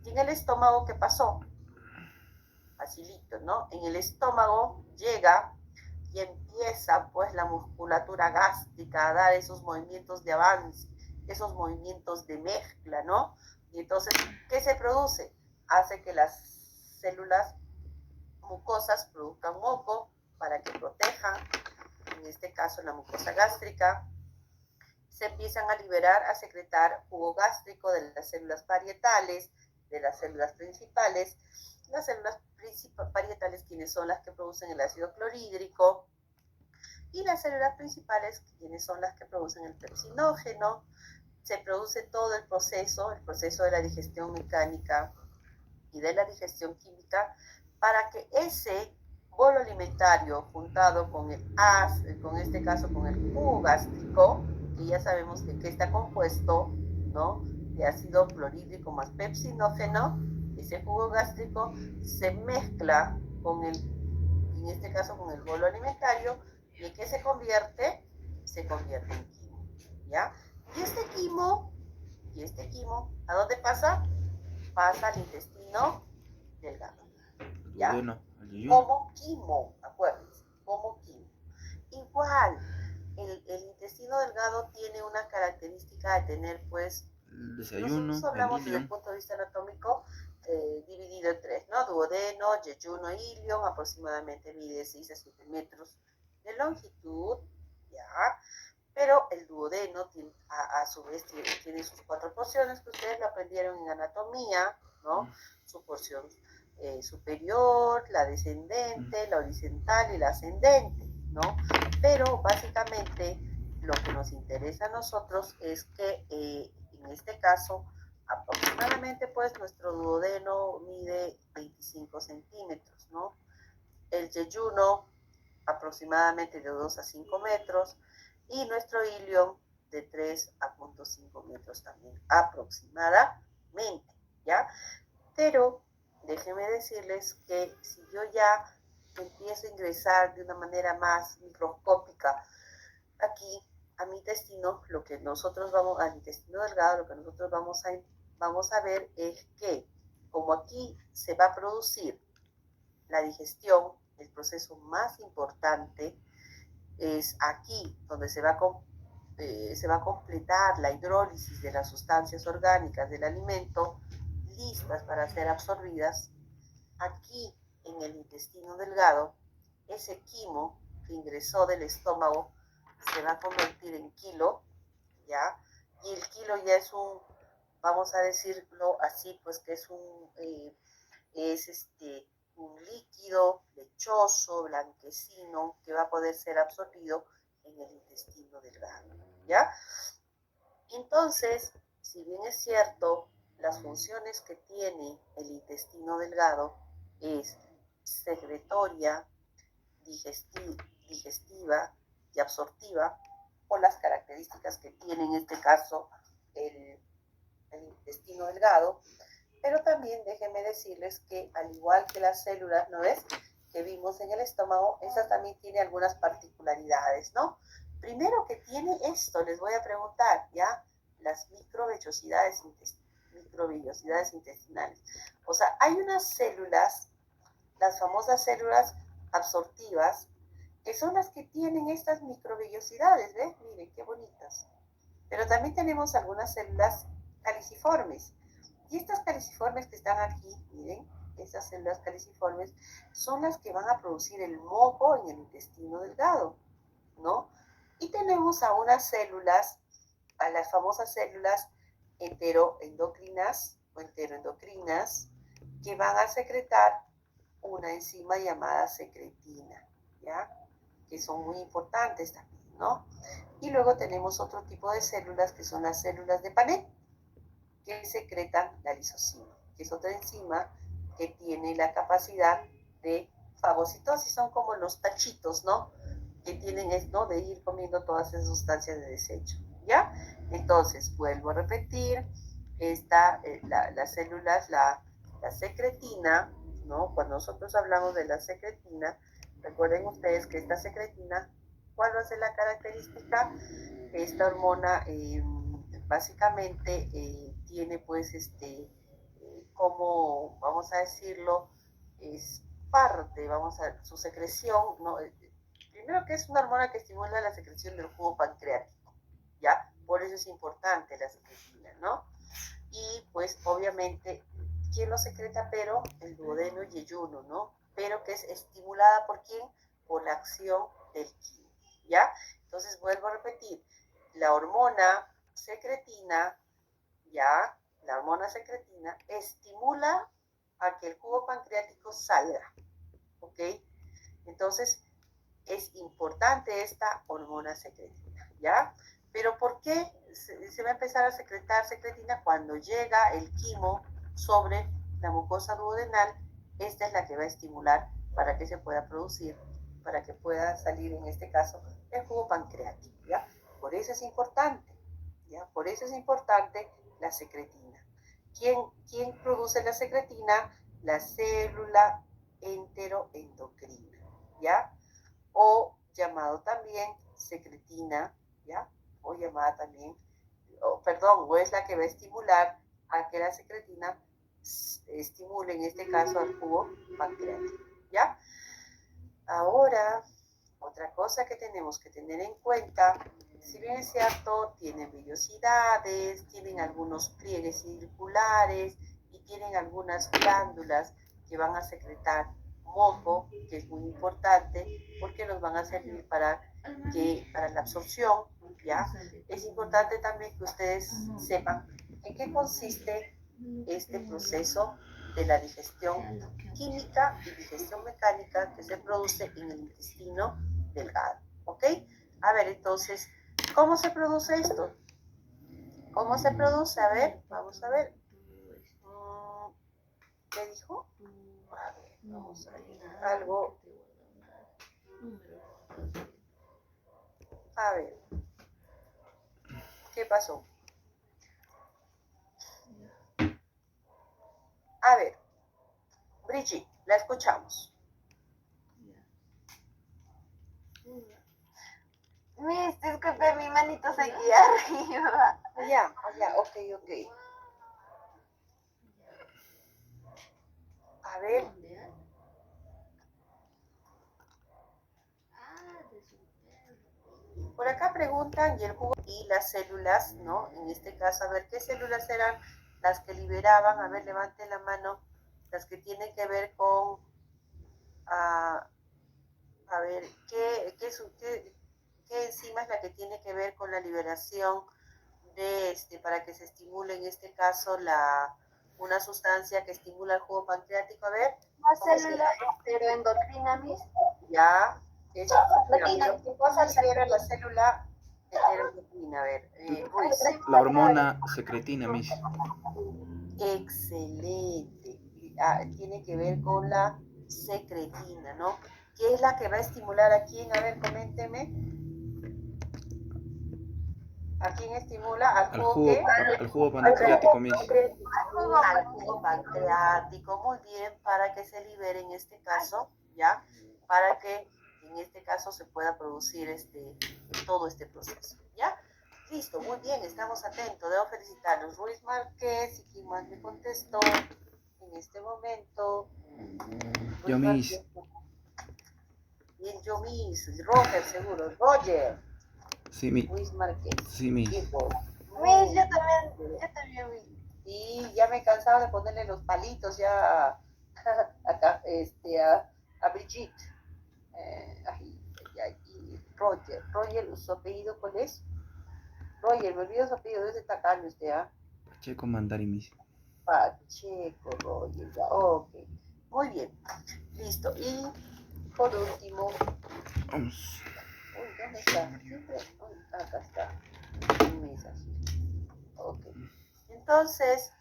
¿Y en el estómago qué pasó? Facilito, ¿no? En el estómago llega y empieza pues la musculatura gástrica a dar esos movimientos de avance, esos movimientos de mezcla, ¿no? Y entonces, ¿qué se produce? Hace que las células mucosas produzcan moco para que protejan, en este caso la mucosa gástrica, se empiezan a liberar, a secretar jugo gástrico de las células parietales, de las células principales. Las células parietales, quienes son las que producen el ácido clorhídrico, y las células principales, quienes son las que producen el pepsinógeno. Se produce todo el proceso de la digestión mecánica y de la digestión química, para que ese bolo alimentario juntado con con este caso con el jugo gástrico, que ya sabemos que está compuesto, ¿no?, de ácido clorhídrico más pepsinógeno, ese jugo gástrico se mezcla con en este caso con el bolo alimentario, y ¿en qué se convierte? Se convierte en quimo, ¿ya? Y este quimo, ¿a dónde pasa? Pasa al intestino delgado, ¿ya? Bueno, como quimo, acuérdense, como quimo. Y igual. El intestino delgado tiene una característica de tener, pues, el desayuno, nosotros hablamos el desde el ilion. punto de vista anatómico, dividido en tres, ¿no? Duodeno, yeyuno, ilion, aproximadamente mide 6 a 7 metros de longitud, ¿ya? Pero el duodeno tiene, a su vez tiene sus 4 porciones que ustedes lo aprendieron en anatomía, ¿no? Su porción superior, la descendente, la horizontal y la ascendente, ¿no? Pero básicamente lo que nos interesa a nosotros es que en este caso aproximadamente pues nuestro duodeno mide 25 centímetros, ¿no? El yeyuno aproximadamente de 2 a 5 metros y nuestro ilion de 3 a 0.5 metros también aproximadamente, ¿ya? Pero déjenme decirles que si yo ya empiezo a ingresar de una manera más microscópica aquí a mi intestino, lo que nosotros vamos, al intestino delgado, lo que nosotros vamos a ver es que como aquí se va a producir la digestión, el proceso más importante es aquí donde se va a completar la hidrólisis de las sustancias orgánicas del alimento listas para ser absorbidas. Aquí en el intestino delgado, ese quimo que ingresó del estómago se va a convertir en kilo, ¿ya? Y el kilo ya es vamos a decirlo así, pues que es un líquido lechoso, blanquecino, que va a poder ser absorbido en el intestino delgado, ¿ya? Entonces, si bien es cierto, las funciones que tiene el intestino delgado es secretoria, digestiva y absortiva, por las características que tiene en este caso el intestino delgado, pero también déjenme decirles que al igual que las células, ¿no ves?, que vimos en el estómago, esas también tienen algunas particularidades, ¿no? Primero que tiene esto, les voy a preguntar, ¿ya? Las microvellosidades intestinales. O sea, hay unas células, las famosas células absortivas, que son las que tienen estas microvellosidades, ¿ves? Miren, qué bonitas. Pero también tenemos algunas células caliciformes. Y estas caliciformes que están aquí, miren, estas células caliciformes son las que van a producir el moco en el intestino delgado, ¿no? Y tenemos a unas células, a las famosas células enteroendocrinas o enteroendocrinas, que van a secretar una enzima llamada secretina, ¿ya? Que son muy importantes también, ¿no? Y luego tenemos otro tipo de células que son las células de Panet, que secretan la lisocima, que es otra enzima que tiene la capacidad de fagocitosis, son como los tachitos, ¿no? Que tienen esto de ir comiendo todas esas sustancias de desecho, ¿ya? Entonces, vuelvo a repetir, las células, la secretina, ¿no? Cuando nosotros hablamos de la secretina, recuerden ustedes que esta secretina, ¿cuál va a ser la característica? Esta hormona básicamente tiene pues como, vamos a decirlo, es parte, su secreción, ¿no? Primero que es una hormona que estimula la secreción del jugo pancreático, ¿ya? Por eso es importante la secretina, ¿no? Y pues obviamente, ¿quién lo secreta? Pero el duodeno y yeyuno, ¿no? Pero que es estimulada ¿por quién? Por la acción del quimo, ¿ya? Entonces vuelvo a repetir, la hormona secretina, ¿ya? La hormona secretina estimula a que el jugo pancreático salga, ¿ok? Entonces, es importante esta hormona secretina, ¿ya? Pero ¿por qué se va a empezar a secretar secretina cuando llega el quimo sobre la mucosa duodenal? Esta es la que va a estimular para que se pueda producir, para que pueda salir en este caso el jugo pancreático, ¿ya? Por eso es importante, ¿ya? Por eso es importante la secretina. ¿Quién produce la secretina? La célula enteroendocrina, ¿ya? O llamado también secretina, ¿ya? O llamada también, o es la que va a estimular a que la secretina estimule, en este caso, al jugo pancreático, ¿ya? Ahora, Otra cosa que tenemos que tener en cuenta, si bien es cierto, tienen vellosidades, tienen algunos pliegues circulares y tienen algunas glándulas que van a secretar moco, que es muy importante porque nos van a servir para la absorción, ¿ya? Es importante también que ustedes sepan en qué consiste este proceso de la digestión química y digestión mecánica que se produce en el intestino delgado, ¿ok? A ver, entonces, ¿cómo se produce esto? ¿Cómo se produce? A ver, vamos a ver. ¿Qué dijo? A ver, vamos a ir algo. A ver, ¿qué pasó? A ver, Brigitte, la escuchamos. Miss, disculpe, mi manito seguía arriba. Allá, ok. A ver. Por acá preguntan, y el jugo y las células, ¿no? En este caso, a ver, ¿qué células eran las que liberaban? A ver, levanten la mano, las que tienen que ver con, a ver, ¿qué enzima es la que tiene que ver con la liberación de, para que se estimule, en este caso, una sustancia que estimula el jugo pancreático? A ver. La célula enteroendocrina, Miss. Ya, ¿qué cosa libera la célula enteroendocrina? A ver, Ruiz. La hormona secretina, Miss. Excelente. Tiene que ver con la secretina, ¿no? ¿Qué es la que va a estimular a quién? A ver, coménteme. ¿A quién estimula? ¿Al jugo pancreático, Miss. Al jugo pancreático, muy bien, para que se libere en este caso, ¿ya? Para que en este caso se pueda producir todo este proceso, ¿ya? Listo, muy bien, estamos atentos, debo felicitarlos. Ruiz Márquez, y quien más me contestó en este momento. Yo, Miss. Bien, yo, Miss. Roger, seguro. Roger. Sí, Miss. Luis Márquez. Sí, Miss. Miss, yo también, Miss. Y ya me he cansado de ponerle los palitos ya a Brigitte. Y Roger, ¿su apellido cuál es? Roger, me olvido su apellido, ¿dónde está acá usted? Pacheco Mandari, Miss. Pacheco, Roger, ya, ok. Muy bien, listo. Y por último, Vamos. ¿dónde está? Acá está. Un mensaje. Ok. Entonces,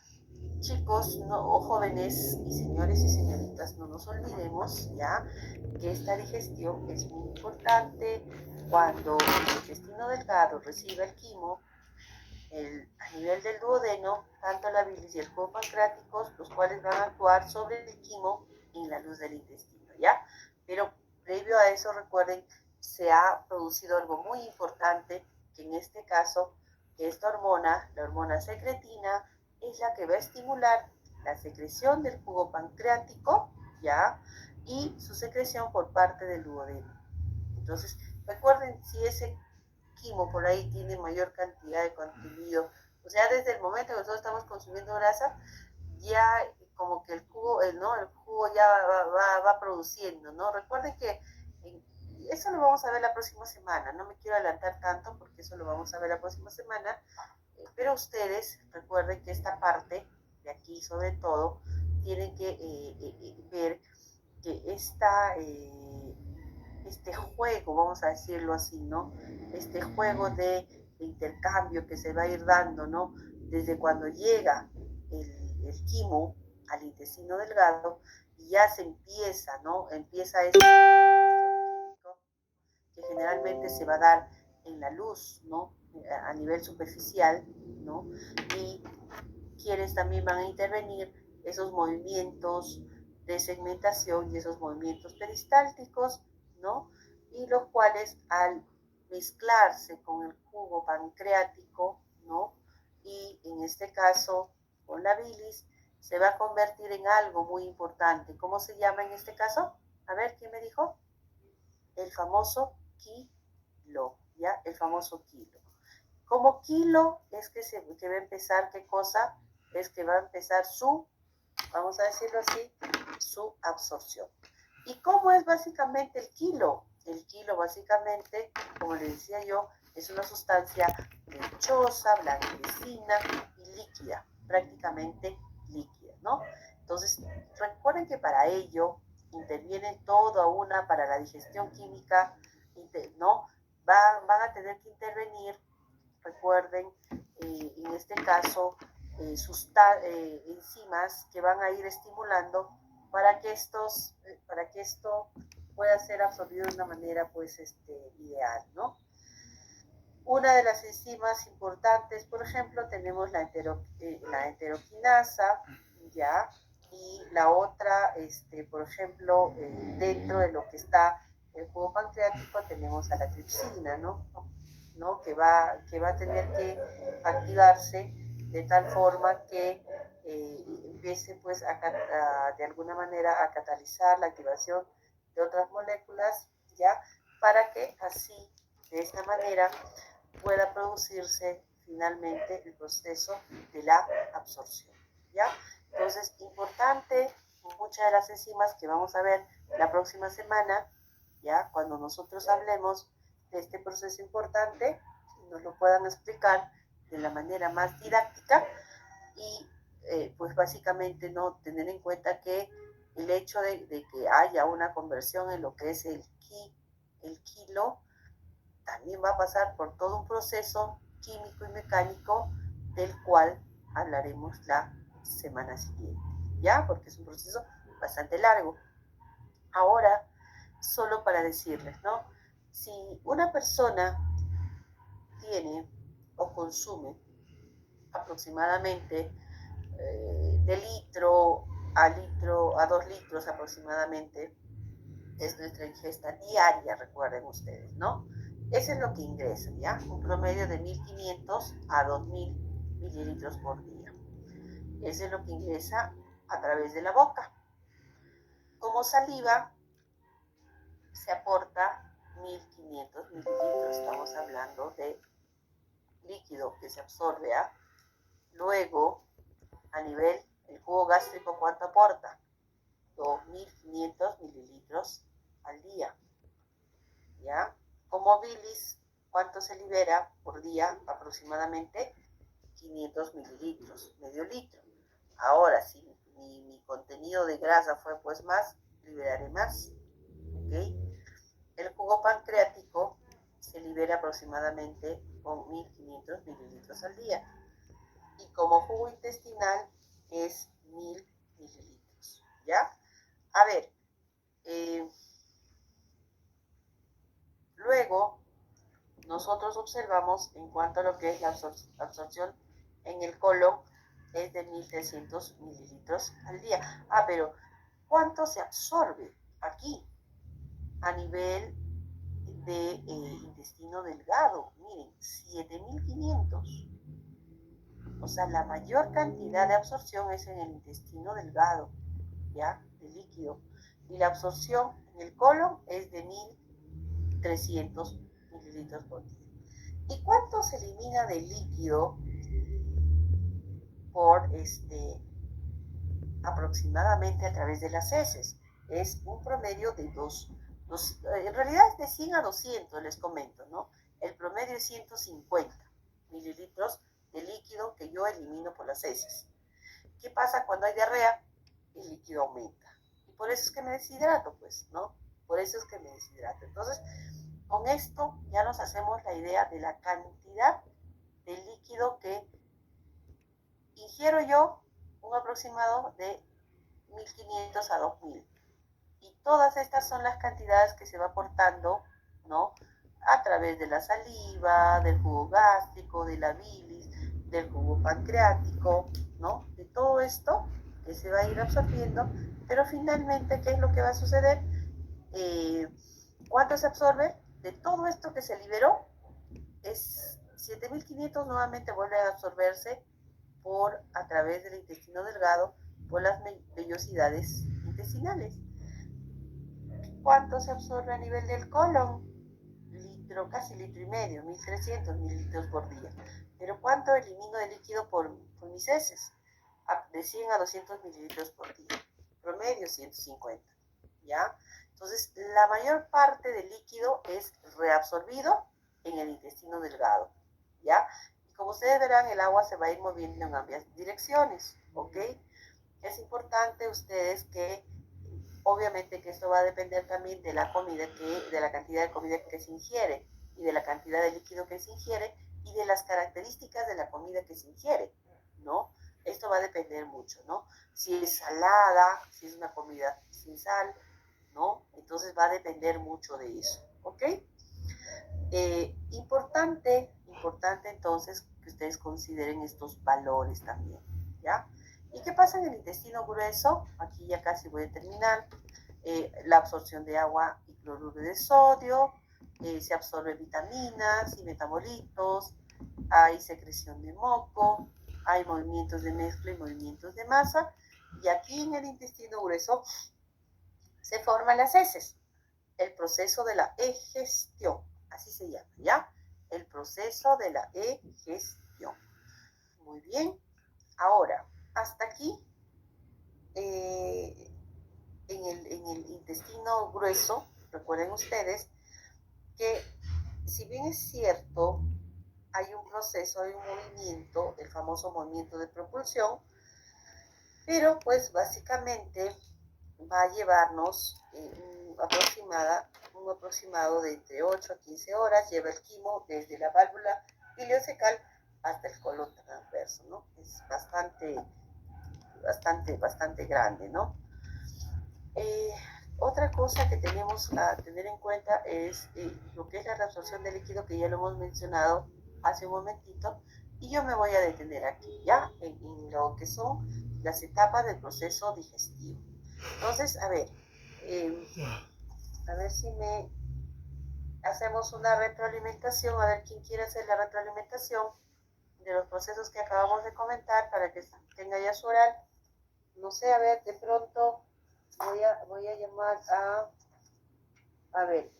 chicos, o jóvenes y señores y señoritas, no nos olvidemos ya que esta digestión es muy importante. Cuando el intestino delgado recibe el quimo, a nivel del duodeno, tanto la bilis y el jugo pancreáticos, los cuales van a actuar sobre el quimo en la luz del intestino, ¿ya? Pero previo a eso, recuerden, se ha producido algo muy importante, que en este caso, esta hormona, la hormona secretina, es la que va a estimular la secreción del jugo pancreático, ¿ya? Y su secreción por parte del duodeno. Entonces, recuerden, si ese quimo por ahí tiene mayor cantidad de contenido, o sea, desde el momento que nosotros estamos consumiendo grasa, ya como que el jugo, el jugo ya va produciendo, ¿no? Recuerden que eso lo vamos a ver la próxima semana, no me quiero adelantar tanto porque eso lo vamos a ver la próxima semana, pero ustedes recuerden que esta parte de aquí, sobre todo, tienen que ver que este juego, vamos a decirlo así, ¿no? Este juego de intercambio que se va a ir dando, ¿no? Desde cuando llega el quimo al intestino delgado y ya se empieza, ¿no? Empieza este que generalmente se va a dar en la luz, ¿no? A nivel superficial, ¿no? Y quienes también van a intervenir esos movimientos de segmentación y esos movimientos peristálticos, ¿no? Y los cuales al mezclarse con el jugo pancreático, ¿no? Y en este caso con la bilis, se va a convertir en algo muy importante. ¿Cómo se llama en este caso? A ver, ¿quién me dijo? el famoso kilo, ¿ya? El famoso kilo. Como kilo es que va a empezar, ¿qué cosa? Es que va a empezar su, vamos a decirlo así, su absorción. ¿Y cómo es básicamente el kilo? El kilo básicamente, como les decía yo, es una sustancia lechosa, blanquecina y líquida, prácticamente líquida, ¿no? Entonces, recuerden que para ello interviene toda una, para la digestión química, ¿no? Van a tener que intervenir, recuerden, en este caso, enzimas que van a ir estimulando para que esto pueda ser absorbido de una manera pues ideal, ¿no? Una de las enzimas importantes, por ejemplo, tenemos la enteroquinasa, ¿ya? Y la otra, por ejemplo, dentro de lo que está el jugo pancreático tenemos a la tripsina, ¿no? Que va a tener que activarse de tal forma que empiece pues de alguna manera a catalizar la activación de otras moléculas, ¿ya? Para que así, de esta manera, pueda producirse finalmente el proceso de la absorción, ¿ya? Entonces, importante, muchas de las enzimas que vamos a ver la próxima semana, ¿ya? Cuando nosotros hablemos de este proceso importante, nos lo puedan explicar de la manera más didáctica y pues básicamente no tener en cuenta que el hecho de que haya una conversión en lo que es el kilo, también va a pasar por todo un proceso químico y mecánico del cual hablaremos la semana siguiente, ¿ya? Porque es un proceso bastante largo. Ahora, solo para decirles, ¿no? Si una persona tiene o consume aproximadamente de litro a 2 litros aproximadamente, es nuestra ingesta diaria, recuerden ustedes, ¿no? Eso es lo que ingresa, ¿ya? Un promedio de 1.500 a 2.000 mililitros por día. Eso es lo que ingresa a través de la boca. Como saliva se aporta 1.500 mililitros, estamos hablando de líquido que se absorbe, ¿ah? Luego, a nivel, el jugo gástrico, ¿cuánto aporta? 2.500 mililitros al día, ¿ya? Como bilis, ¿cuánto se libera por día? Aproximadamente 500 mililitros, medio litro. Ahora, si mi contenido de grasa fue pues más, liberaré más, ¿ok? El jugo pancreático se libera aproximadamente con 1.500 mililitros al día. Y como jugo intestinal es 1.000 mililitros, ¿ya? A ver, luego nosotros observamos en cuanto a lo que es la absorción en el colon es de 1.300 mililitros al día. Pero ¿cuánto se absorbe aquí a nivel de intestino delgado? Miren, 7.500. O sea, la mayor cantidad de absorción es en el intestino delgado, ¿ya? De líquido. Y la absorción en el colon es de 1.300 mililitros por día. ¿Y cuánto se elimina de líquido por aproximadamente a través de las heces? Es un promedio de en realidad es de 100 a 200, les comento, ¿no? El promedio es 150 mililitros de líquido que yo elimino por las heces. ¿Qué pasa cuando hay diarrea? El líquido aumenta. Y por eso es que me deshidrato, pues, ¿no? Por eso es que me deshidrato. Entonces, con esto ya nos hacemos la idea de la cantidad de líquido que ingiero yo, un aproximado de 1.500 a 2.000. Y todas estas son las cantidades que se va aportando, ¿no? A través de la saliva, del jugo gástrico, de la bilis, del jugo pancreático, ¿no? De todo esto que se va a ir absorbiendo, pero finalmente, ¿qué es lo que va a suceder? ¿Cuánto se absorbe? De todo esto que se liberó, es 7.500 nuevamente vuelve a absorberse a través del intestino delgado por las vellosidades intestinales. ¿Cuánto se absorbe a nivel del colon? Casi litro y medio, 1300 mililitros por día. Pero ¿cuánto elimino de líquido por mis heces? De 100 a 200 mililitros por día. Promedio 150. ¿Ya? Entonces, la mayor parte del líquido es reabsorbido en el intestino delgado. ¿Ya? Y como ustedes verán, el agua se va a ir moviendo en ambas direcciones. ¿Ok? Es importante ustedes que obviamente que esto va a depender también de la comida de la cantidad de comida que se ingiere y de la cantidad de líquido que se ingiere y de las características de la comida que se ingiere, ¿no? Esto va a depender mucho, ¿no? Si es salada, si es una comida sin sal, ¿no? Entonces va a depender mucho de eso, ¿ok? Importante entonces que ustedes consideren estos valores también, ¿ya? ¿Y qué pasa en el intestino grueso? Aquí ya casi voy a terminar. La absorción de agua y cloruro de sodio, se absorben vitaminas y metabolitos, hay secreción de moco, hay movimientos de mezcla y movimientos de masa, y aquí en el intestino grueso se forman las heces, el proceso de la egestión, así se llama, ¿ya? El proceso de la egestión. Muy bien. Ahora, hasta aquí, en el intestino grueso, recuerden ustedes que si bien es cierto, hay un proceso, hay un movimiento, el famoso movimiento de propulsión, pero pues básicamente va a llevarnos un aproximado de entre 8 a 15 horas, lleva el quimo desde la válvula ileocecal hasta el colon transverso, ¿no? Es bastante grande, ¿no? Otra cosa que tenemos a tener en cuenta es lo que es la reabsorción de líquido, que ya lo hemos mencionado hace un momentito, y yo me voy a detener aquí, ya, en lo que son las etapas del proceso digestivo. Entonces, a ver si hacemos una retroalimentación, a ver quién quiere hacer la retroalimentación de los procesos que acabamos de comentar para que tenga ya su oral. No sé, a ver, de pronto voy a llamar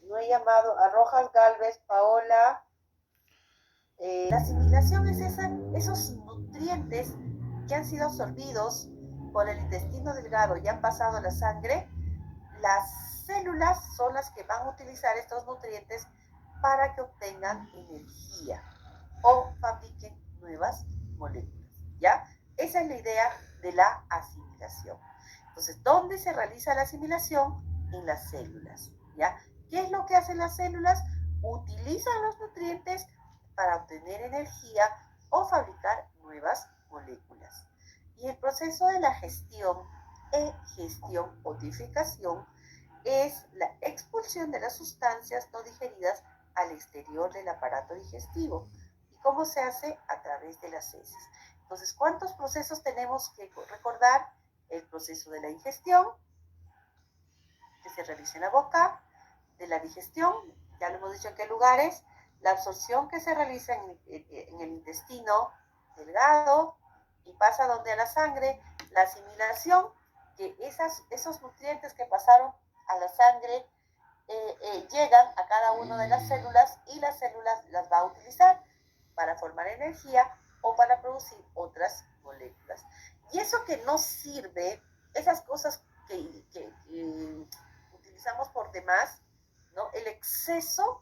no he llamado a Rojas Galvez, Paola. La asimilación es esos nutrientes que han sido absorbidos por el intestino delgado y han pasado a la sangre. Las células son las que van a utilizar estos nutrientes para que obtengan energía o fabriquen nuevas moléculas, ¿ya? Esa es la idea de la asimilación. Entonces, ¿dónde se realiza la asimilación? En las células, ¿ya? ¿Qué es lo que hacen las células? Utilizan los nutrientes para obtener energía o fabricar nuevas moléculas. Y el proceso de la gestión, egestión o digestión, es la expulsión de las sustancias no digeridas al exterior del aparato digestivo. ¿Y cómo se hace? A través de las heces. Entonces, ¿cuántos procesos tenemos que recordar? El proceso de la ingestión, que se realiza en la boca, de la digestión, ya lo hemos dicho en qué lugares, la absorción que se realiza en el intestino delgado y pasa donde a la sangre, la asimilación, que esos nutrientes que pasaron a la sangre llegan a cada una de las células y las células las va a utilizar para formar energía o para producir otras moléculas. Y eso que no sirve, esas cosas que utilizamos por demás, ¿no? El exceso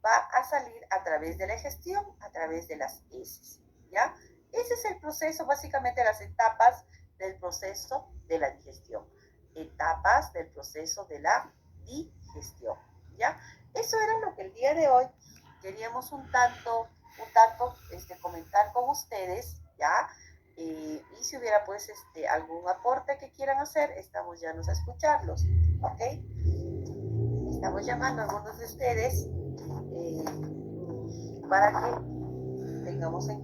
va a salir a través de la digestión, a través de las heces, ¿ya? Ese es el proceso, básicamente las etapas del proceso de la digestión. Etapas del proceso de la digestión, ¿ya? Eso era lo que el día de hoy queríamos un tanto comentar con ustedes, ¿ya? Y si hubiera pues algún aporte que quieran hacer, estamos llanos a escucharlos, ¿ok? Estamos llamando a algunos de ustedes para que tengamos en